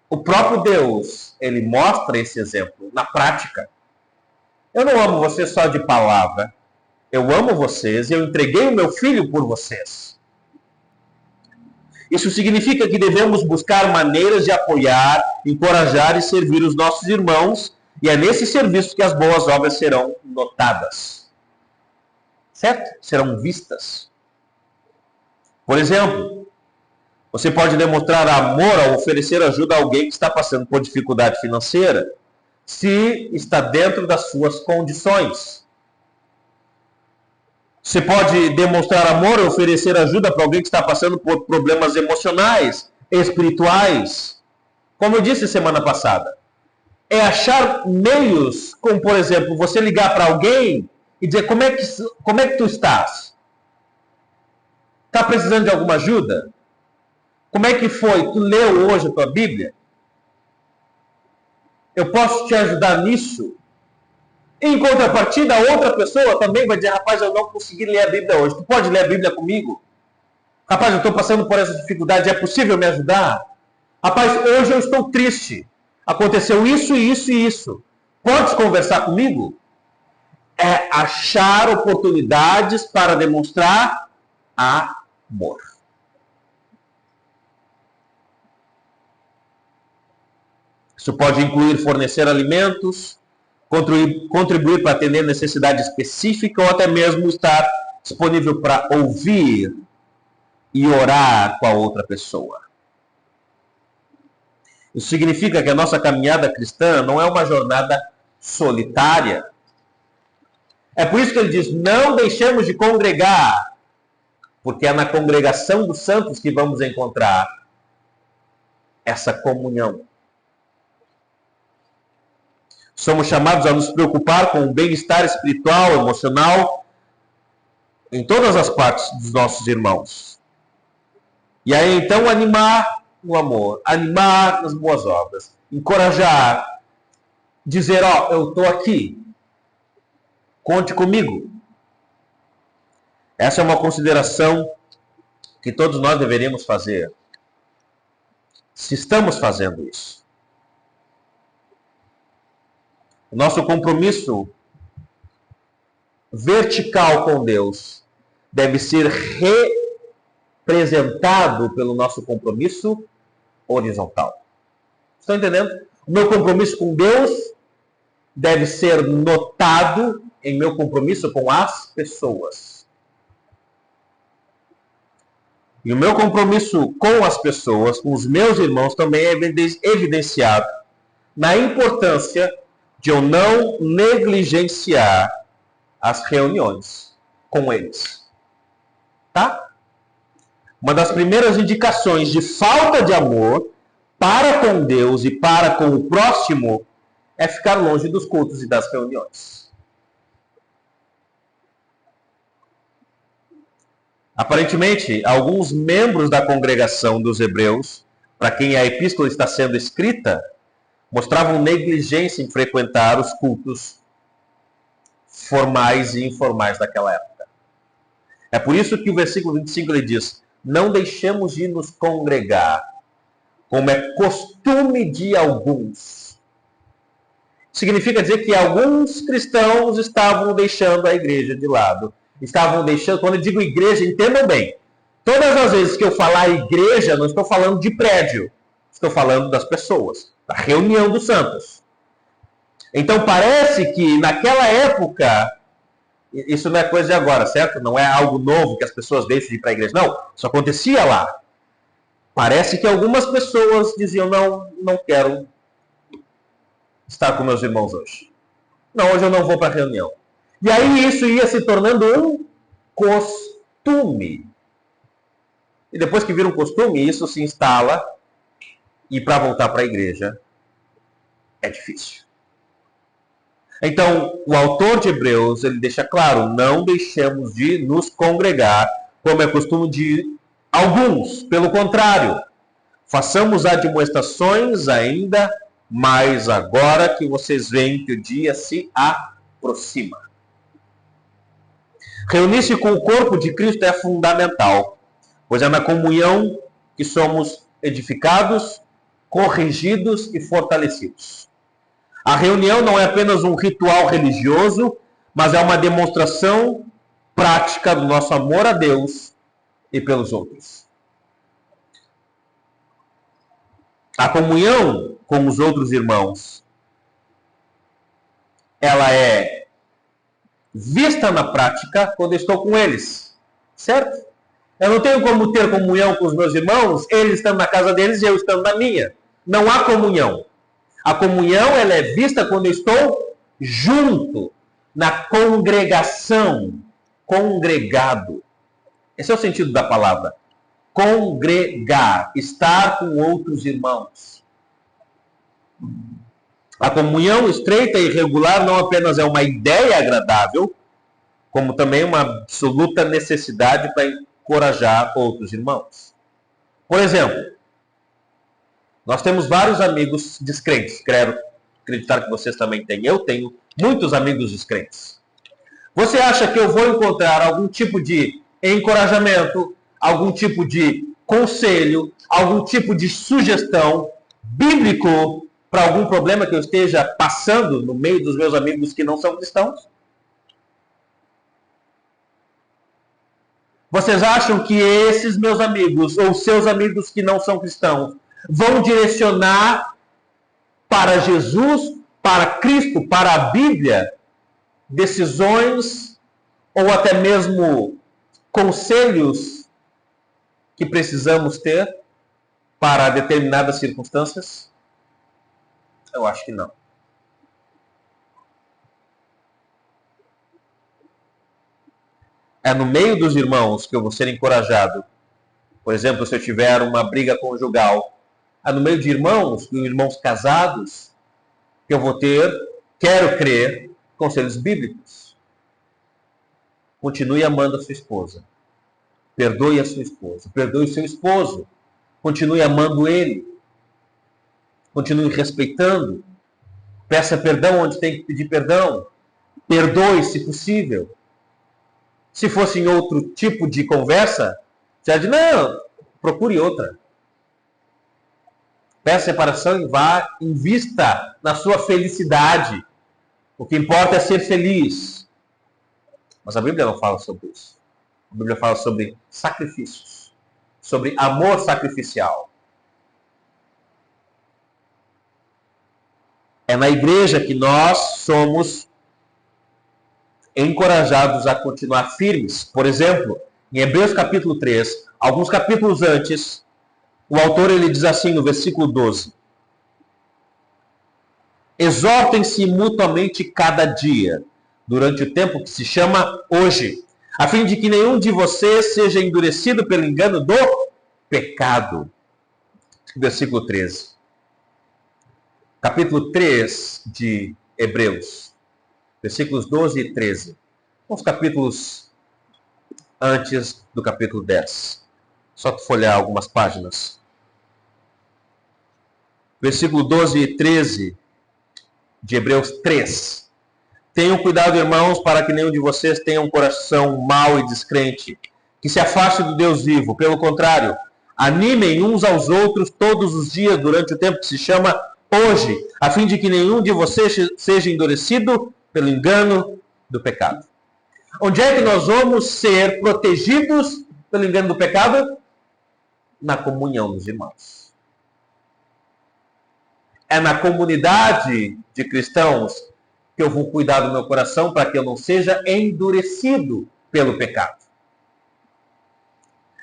Speaker 1: O próprio Deus, ele mostra esse exemplo na prática. Eu não amo vocês só de palavra. Eu amo vocês e eu entreguei o meu Filho por vocês. Isso significa que devemos buscar maneiras de apoiar, encorajar e servir os nossos irmãos, e é nesse serviço que as boas obras serão notadas. Certo? Serão vistas. Por exemplo, você pode demonstrar amor ao oferecer ajuda a alguém que está passando por dificuldade financeira, se está dentro das suas condições. Você pode demonstrar amor e oferecer ajuda para alguém que está passando por problemas emocionais, espirituais. Como eu disse semana passada, é achar meios, como por exemplo, você ligar para alguém e dizer como é que tu estás? Está precisando de alguma ajuda? Como é que foi? Tu leu hoje a tua Bíblia? Eu posso te ajudar nisso? Em contrapartida, a outra pessoa também vai dizer, rapaz, eu não consegui ler a Bíblia hoje. Tu pode ler a Bíblia comigo? Rapaz, eu estou passando por essa dificuldade, é possível me ajudar? Rapaz, hoje eu estou triste. Aconteceu isso, isso e isso. Podes conversar comigo? É achar oportunidades para demonstrar amor. Isso pode incluir fornecer alimentos, contribuir para atender necessidade específica ou até mesmo estar disponível para ouvir e orar com a outra pessoa. Isso significa que a nossa caminhada cristã não é uma jornada solitária. É por isso que ele diz, não deixemos de congregar, porque é na congregação dos santos que vamos encontrar essa comunhão. Somos chamados a nos preocupar com o bem-estar espiritual, emocional, em todas as partes dos nossos irmãos. E aí, então, animar no amor, animar nas boas obras, encorajar, dizer, eu estou aqui, conte comigo. Essa é uma consideração que todos nós deveríamos fazer. Se estamos fazendo isso. O nosso compromisso vertical com Deus deve ser representado pelo nosso compromisso horizontal. Estão entendendo? O meu compromisso com Deus deve ser notado em meu compromisso com as pessoas. E o meu compromisso com as pessoas, com os meus irmãos, também é evidenciado na importância de eu não negligenciar as reuniões com eles. Tá? Uma das primeiras indicações de falta de amor para com Deus e para com o próximo é ficar longe dos cultos e das reuniões. Aparentemente, alguns membros da congregação dos hebreus para quem a epístola está sendo escrita, mostravam negligência em frequentar os cultos formais e informais daquela época. É por isso que o versículo 25 ele diz: não deixemos de nos congregar, como é costume de alguns. Significa dizer que alguns cristãos estavam deixando a igreja de lado. Estavam deixando, quando eu digo igreja, entendam bem. Todas as vezes que eu falar igreja, não estou falando de prédio. Estou falando das pessoas, da reunião dos santos. Então parece que naquela época, isso não é coisa de agora, certo? Não é algo novo que as pessoas deixam de ir para a igreja. Não, isso acontecia lá. Parece que algumas pessoas diziam: não quero estar com meus irmãos hoje. Não, hoje eu não vou para a reunião. E aí isso ia se tornando um costume. E depois que vira um costume, isso se instala, e para voltar para a igreja é difícil. Então, o autor de Hebreus, ele deixa claro: não deixemos de nos congregar, como é costume de alguns. Pelo contrário, façamos admoestações ainda mais agora que vocês veem que o dia se aproxima. Reunir-se com o corpo de Cristo é fundamental, pois é na comunhão que somos edificados, corrigidos e fortalecidos. A reunião não é apenas um ritual religioso, mas é uma demonstração prática do nosso amor a Deus e pelos outros. A comunhão com os outros irmãos, ela é vista na prática quando eu estou com eles, certo? Eu não tenho como ter comunhão com os meus irmãos, eles estão na casa deles e eu estando na minha. Não há comunhão. A comunhão, ela é vista quando eu estou junto, na congregação, congregado. Esse é o sentido da palavra. Congregar, estar com outros irmãos. A comunhão estreita e regular não apenas é uma ideia agradável, como também uma absoluta necessidade para encorajar outros irmãos. Por exemplo, nós temos vários amigos descrentes. Quero acreditar que vocês também têm. Eu tenho muitos amigos descrentes. Você acha que eu vou encontrar algum tipo de encorajamento, algum tipo de conselho, algum tipo de sugestão bíblico para algum problema que eu esteja passando no meio dos meus amigos que não são cristãos? Vocês acham que esses meus amigos, ou seus amigos que não são cristãos, vão direcionar para Jesus, para Cristo, para a Bíblia, decisões ou até mesmo conselhos que precisamos ter para determinadas circunstâncias? Eu acho que não. É no meio dos irmãos que eu vou ser encorajado. Por exemplo, se eu tiver uma briga conjugal, é no meio de irmãos casados, que eu vou ter, quero crer, conselhos bíblicos. Continue amando a sua esposa. Perdoe a sua esposa. Perdoe o seu esposo. Continue amando ele. Continue respeitando. Peça perdão onde tem que pedir perdão. Perdoe, se possível. Se fosse em outro tipo de conversa, você diz: não, procure outra. Peça separação e vá, invista na sua felicidade. O que importa é ser feliz. Mas a Bíblia não fala sobre isso. A Bíblia fala sobre sacrifícios, sobre amor sacrificial. É na igreja que nós somos encorajados a continuar firmes. Por exemplo, em Hebreus capítulo 3, alguns capítulos antes, o autor ele diz assim no versículo 12: exortem-se mutuamente cada dia, durante o tempo que se chama hoje, a fim de que nenhum de vocês seja endurecido pelo engano do pecado. Versículo 13. Capítulo 3 de Hebreus, versículos 12 e 13. Uns capítulos antes do capítulo 10. Só tu folhear algumas páginas. Versículo 12 e 13 de Hebreus 3. Tenham cuidado, irmãos, para que nenhum de vocês tenha um coração mau e descrente, que se afaste do Deus vivo. Pelo contrário, animem uns aos outros todos os dias durante o tempo que se chama hoje, a fim de que nenhum de vocês seja endurecido pelo engano do pecado. Onde é que nós vamos ser protegidos pelo engano do pecado? Na comunhão dos irmãos. É na comunidade de cristãos que eu vou cuidar do meu coração para que eu não seja endurecido pelo pecado.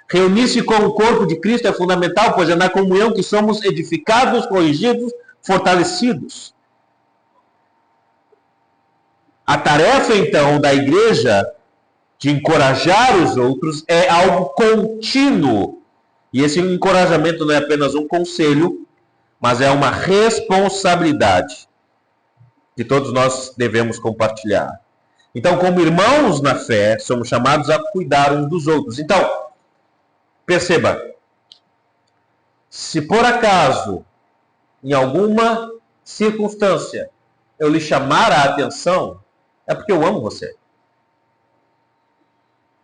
Speaker 1: Reunir-se com o corpo de Cristo é fundamental, pois é na comunhão que somos edificados, corrigidos, fortalecidos. A tarefa, então, da igreja de encorajar os outros é algo contínuo. E esse encorajamento não é apenas um conselho, mas é uma responsabilidade que todos nós devemos compartilhar. Então, como irmãos na fé, somos chamados a cuidar uns dos outros. Então, perceba, se por acaso, em alguma circunstância, eu lhe chamar a atenção, é porque eu amo você.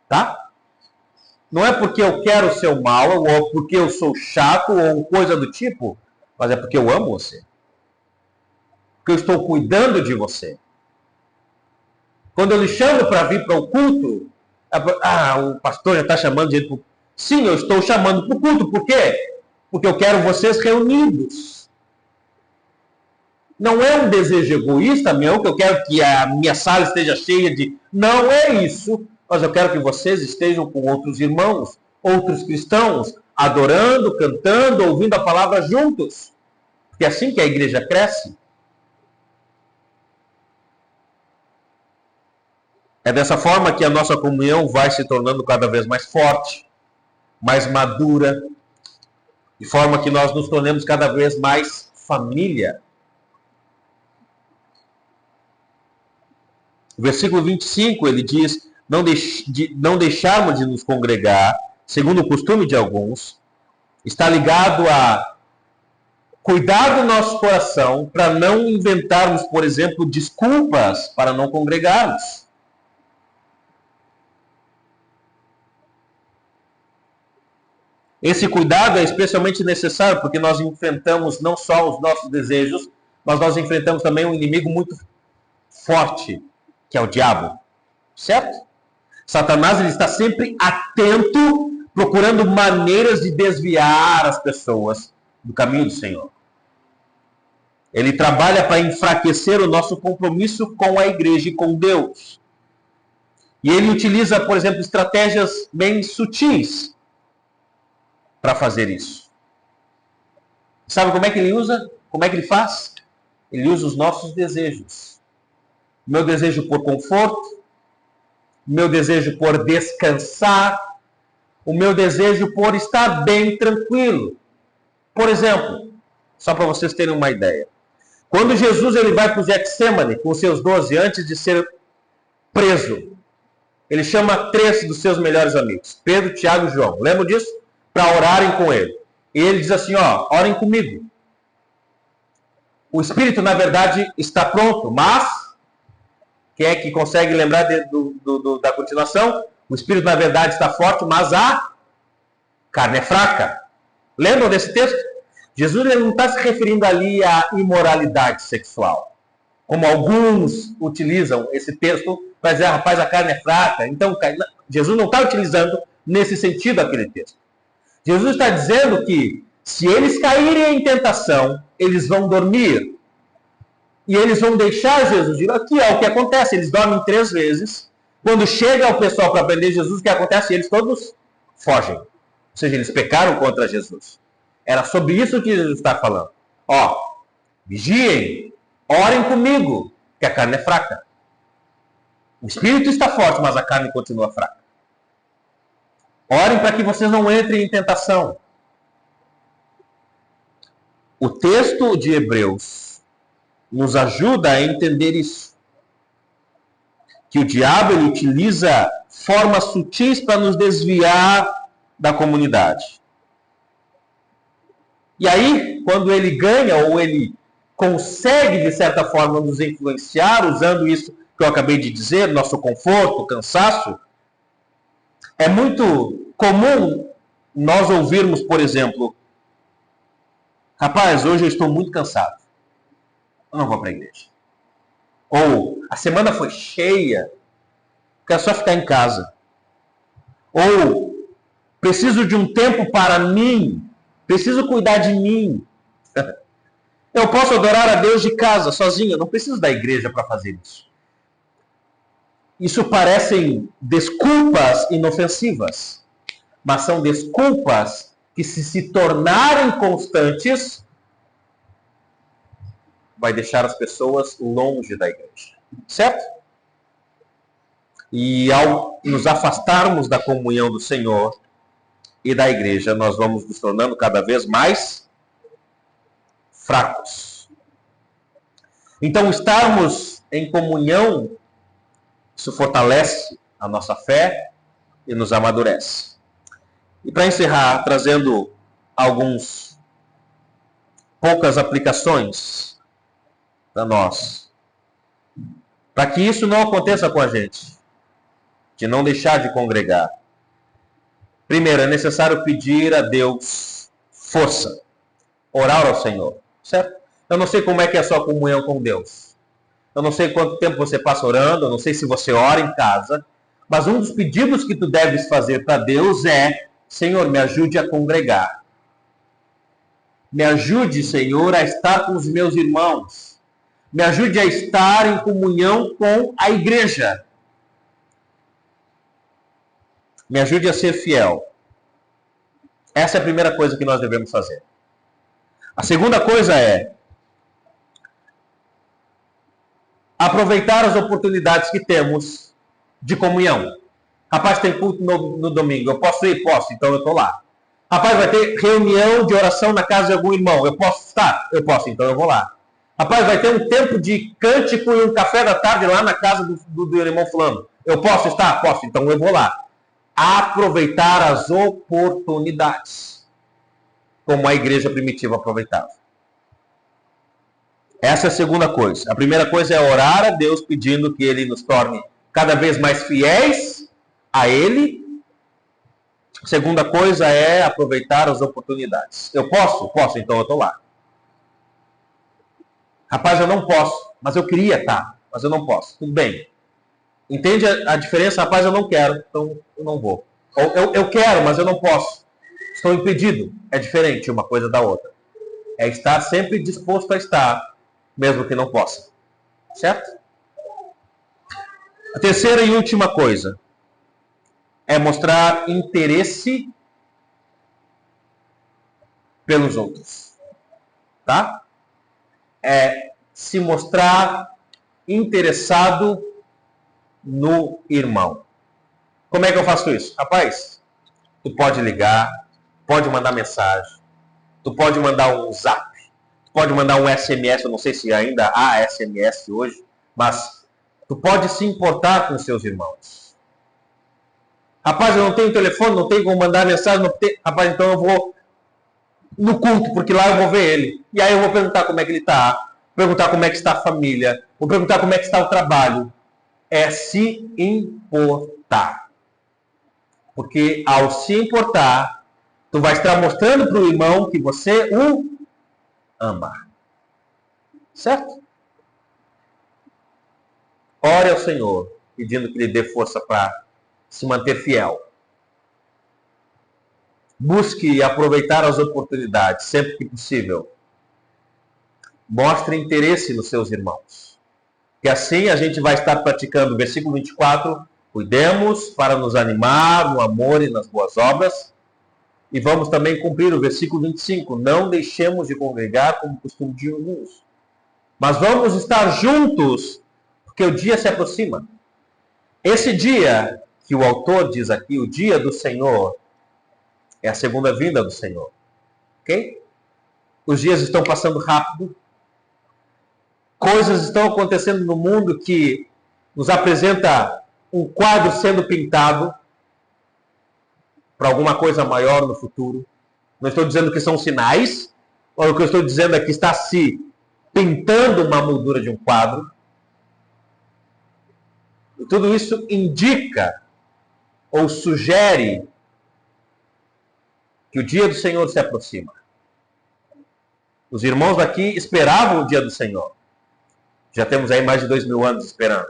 Speaker 1: Tá? Não é porque eu quero o seu mal, ou porque eu sou chato, ou coisa do tipo, mas é porque eu amo você. Porque eu estou cuidando de você. Quando eu lhe chamo para vir para o culto, o pastor já está chamando de culto. Sim, eu estou chamando para o culto. Por quê? Porque eu quero vocês reunidos. Não é um desejo egoísta meu, que eu quero que a minha sala esteja cheia de... Não é isso. Mas eu quero que vocês estejam com outros irmãos, outros cristãos, adorando, cantando, ouvindo a palavra juntos. Porque é assim que a igreja cresce. É dessa forma que a nossa comunhão vai se tornando cada vez mais forte, mais madura, de forma que nós nos tornemos cada vez mais família. O versículo 25, ele diz, não deixarmos de nos congregar, segundo o costume de alguns, está ligado a cuidar do nosso coração para não inventarmos, por exemplo, desculpas para não congregarmos. Esse cuidado é especialmente necessário porque nós enfrentamos não só os nossos desejos, mas nós enfrentamos também um inimigo muito forte, que é o diabo. Certo? Satanás ele está sempre atento, procurando maneiras de desviar as pessoas do caminho do Senhor. Ele trabalha para enfraquecer o nosso compromisso com a igreja e com Deus. E ele utiliza, por exemplo, estratégias bem sutis para fazer isso. Sabe como é que ele usa? Como é que ele faz? Ele usa os nossos desejos. Meu desejo por conforto, meu desejo por descansar, o meu desejo por estar bem tranquilo. Por exemplo, só para vocês terem uma ideia. Quando Jesus ele vai para o Getsêmani com os seus 12 antes de ser preso, ele chama 3 dos seus melhores amigos, Pedro, Tiago e João. Lembram disso? Para orarem com ele. E ele diz assim, orem comigo. O Espírito, na verdade, está pronto, mas... Quem é que consegue lembrar da continuação? O Espírito, na verdade, está forte, mas a carne é fraca. Lembram desse texto? Jesus ele não está se referindo ali à imoralidade sexual. Como alguns utilizam esse texto para dizer, rapaz, a carne é fraca. Então, Jesus não está utilizando nesse sentido aquele texto. Jesus está dizendo que se eles caírem em tentação, eles vão dormir. E eles vão deixar Jesus ir. Aqui é o que acontece. Eles dormem 3 vezes. Quando chega o pessoal para prender Jesus, o que acontece? Eles todos fogem. Ou seja, eles pecaram contra Jesus. Era sobre isso que Jesus está falando. Vigiem, orem comigo, que a carne é fraca. O espírito está forte, mas a carne continua fraca. Orem para que vocês não entrem em tentação. O texto de Hebreus nos ajuda a entender isso. Que o diabo ele utiliza formas sutis para nos desviar da comunidade. E aí, quando ele ganha ou ele consegue, de certa forma, nos influenciar, usando isso que eu acabei de dizer, nosso conforto, cansaço, é muito comum nós ouvirmos, por exemplo, rapaz, hoje eu estou muito cansado, eu não vou para a igreja. Ou, a semana foi cheia, quero só ficar em casa. Ou, preciso de um tempo para mim, preciso cuidar de mim. Eu posso adorar a Deus de casa, sozinho, eu não preciso da igreja para fazer isso. Isso parecem desculpas inofensivas, mas são desculpas que, se tornarem constantes, vai deixar as pessoas longe da igreja. Certo? E ao nos afastarmos da comunhão do Senhor e da igreja, nós vamos nos tornando cada vez mais fracos. Então, estarmos em comunhão, isso fortalece a nossa fé e nos amadurece. E para encerrar, trazendo poucas aplicações para nós, para que isso não aconteça com a gente, de não deixar de congregar. Primeiro, é necessário pedir a Deus força, orar ao Senhor, certo? Eu não sei como é que é a sua comunhão com Deus. Eu não sei quanto tempo você passa orando, eu não sei se você ora em casa, mas um dos pedidos que tu deves fazer para Deus é: Senhor, me ajude a congregar. Me ajude, Senhor, a estar com os meus irmãos. Me ajude a estar em comunhão com a igreja. Me ajude a ser fiel. Essa é a primeira coisa que nós devemos fazer. A segunda coisa é aproveitar as oportunidades que temos de comunhão. Rapaz, tem culto no domingo, eu posso ir? Posso, então eu estou lá. Rapaz, vai ter reunião de oração na casa de algum irmão, eu posso estar? Eu posso, então eu vou lá. Rapaz, vai ter um tempo de cântico e um café da tarde lá na casa do irmão fulano. Eu posso estar? Posso, então eu vou lá. Aproveitar as oportunidades, como a igreja primitiva aproveitava. Essa é a segunda coisa. A primeira coisa é orar a Deus pedindo que Ele nos torne cada vez mais fiéis a Ele. A segunda coisa é aproveitar as oportunidades. Eu posso? Posso, então eu estou lá. Rapaz, eu não posso, mas eu queria estar, mas eu não posso. Tudo bem. Entende a diferença? Rapaz, eu não quero, então eu não vou. Ou eu quero, mas eu não posso. Estou impedido. É diferente uma coisa da outra. É estar sempre disposto a estar, mesmo que não possa. Certo? A terceira e última coisa é mostrar interesse pelos outros. Tá? É se mostrar interessado no irmão. Como é que eu faço isso? Rapaz, tu pode ligar, pode mandar mensagem, tu pode mandar um zap, tu pode mandar um SMS, eu não sei se ainda há SMS hoje, mas tu pode se importar com os seus irmãos. Rapaz, eu não tenho telefone, não tenho como mandar mensagem, rapaz, então eu vou no culto, porque lá eu vou ver ele. E aí eu vou perguntar como é que ele está, perguntar como é que está a família, vou perguntar como é que está o trabalho. É se importar. Porque ao se importar, tu vai estar mostrando para o irmão que você o ama. Certo? Ore ao Senhor, pedindo que lhe dê força para se manter fiel. Busque aproveitar as oportunidades, sempre que possível. Mostre interesse nos seus irmãos. Que assim a gente vai estar praticando o versículo 24, cuidemos para nos animar no amor e nas boas obras. E vamos também cumprir o versículo 25, não deixemos de congregar como costume de alguns. Mas vamos estar juntos, porque o dia se aproxima. Esse dia que o autor diz aqui, o dia do Senhor, é a segunda vinda do Senhor. Ok? Os dias estão passando rápido. Coisas estão acontecendo no mundo que nos apresenta um quadro sendo pintado para alguma coisa maior no futuro. Não estou dizendo que são sinais, Olha, o que eu estou dizendo é que está se pintando uma moldura de um quadro. E tudo isso indica ou sugere que o dia do Senhor se aproxima. Os irmãos aqui esperavam o dia do Senhor. Já temos aí mais de 2000 anos esperando.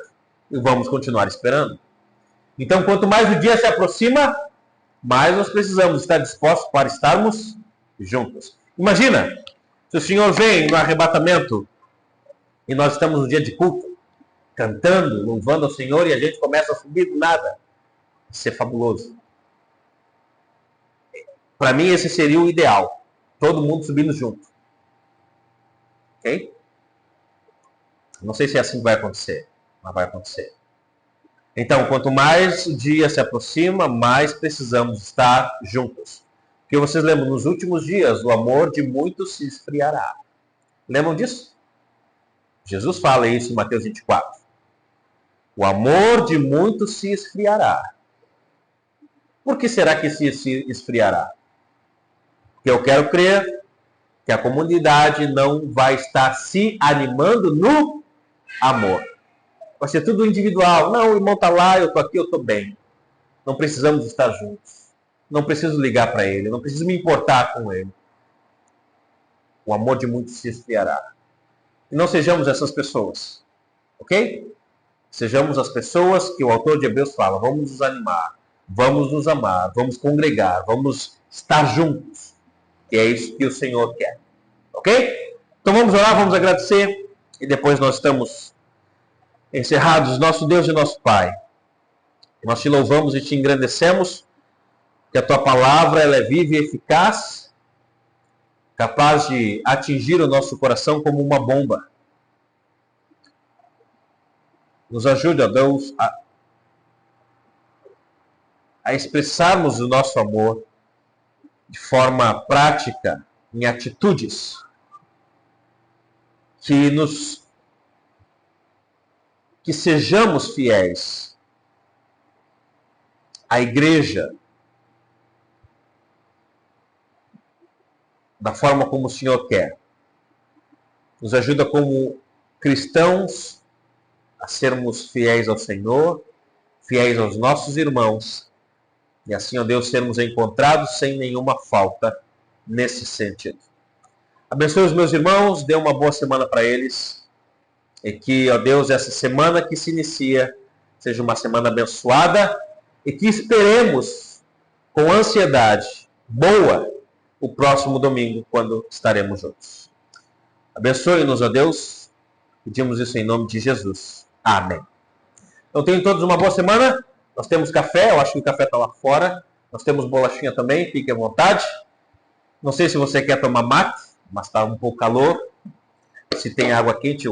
Speaker 1: E vamos continuar esperando. Então, quanto mais o dia se aproxima, mais nós precisamos estar dispostos para estarmos juntos. Imagina, se o Senhor vem no arrebatamento e nós estamos no dia de culto, cantando, louvando ao Senhor, e a gente começa a subir do nada. Isso é fabuloso. Para mim, esse seria o ideal. Todo mundo subindo junto. Ok? Não sei se é assim que vai acontecer, mas vai acontecer. Então, quanto mais o dia se aproxima, mais precisamos estar juntos. Porque vocês lembram, nos últimos dias, o amor de muitos se esfriará. Lembram disso? Jesus fala isso em Mateus 24. O amor de muitos se esfriará. Por que será que se esfriará? Porque eu quero crer que a comunidade não vai estar se animando no amor. Vai ser tudo individual. Não, o irmão está lá, eu estou aqui, eu estou bem. Não precisamos estar juntos. Não preciso ligar para ele. Não preciso me importar com ele. O amor de muitos se esfriará. E não sejamos essas pessoas. Ok? Sejamos as pessoas que o autor de Hebreus fala. Vamos nos animar. Vamos nos amar. Vamos congregar. Vamos estar juntos. E é isso que o Senhor quer. Ok? Então vamos orar, vamos agradecer. E depois nós estamos encerrados. Nosso Deus e nosso Pai, nós te louvamos e te engrandecemos, que a tua palavra ela é viva e eficaz, capaz de atingir o nosso coração como uma bomba. Nos ajude, ó Deus, a expressarmos o nosso amor de forma prática, em atitudes, que sejamos fiéis à igreja da forma como o Senhor quer. Nos ajuda como cristãos a sermos fiéis ao Senhor, fiéis aos nossos irmãos, e assim, ó Deus, sermos encontrados sem nenhuma falta nesse sentido. Abençoe os meus irmãos, dê uma boa semana para eles, e que, ó Deus, essa semana que se inicia seja uma semana abençoada, e que esperemos com ansiedade boa o próximo domingo, quando estaremos juntos. Abençoe-nos, ó Deus, pedimos isso em nome de Jesus. Amém. Então, tenham todos uma boa semana. Nós temos café, eu acho que o café está lá fora. Nós temos bolachinha também, fique à vontade. Não sei se você quer tomar mate, mas está um pouco calor. Se tem água quente,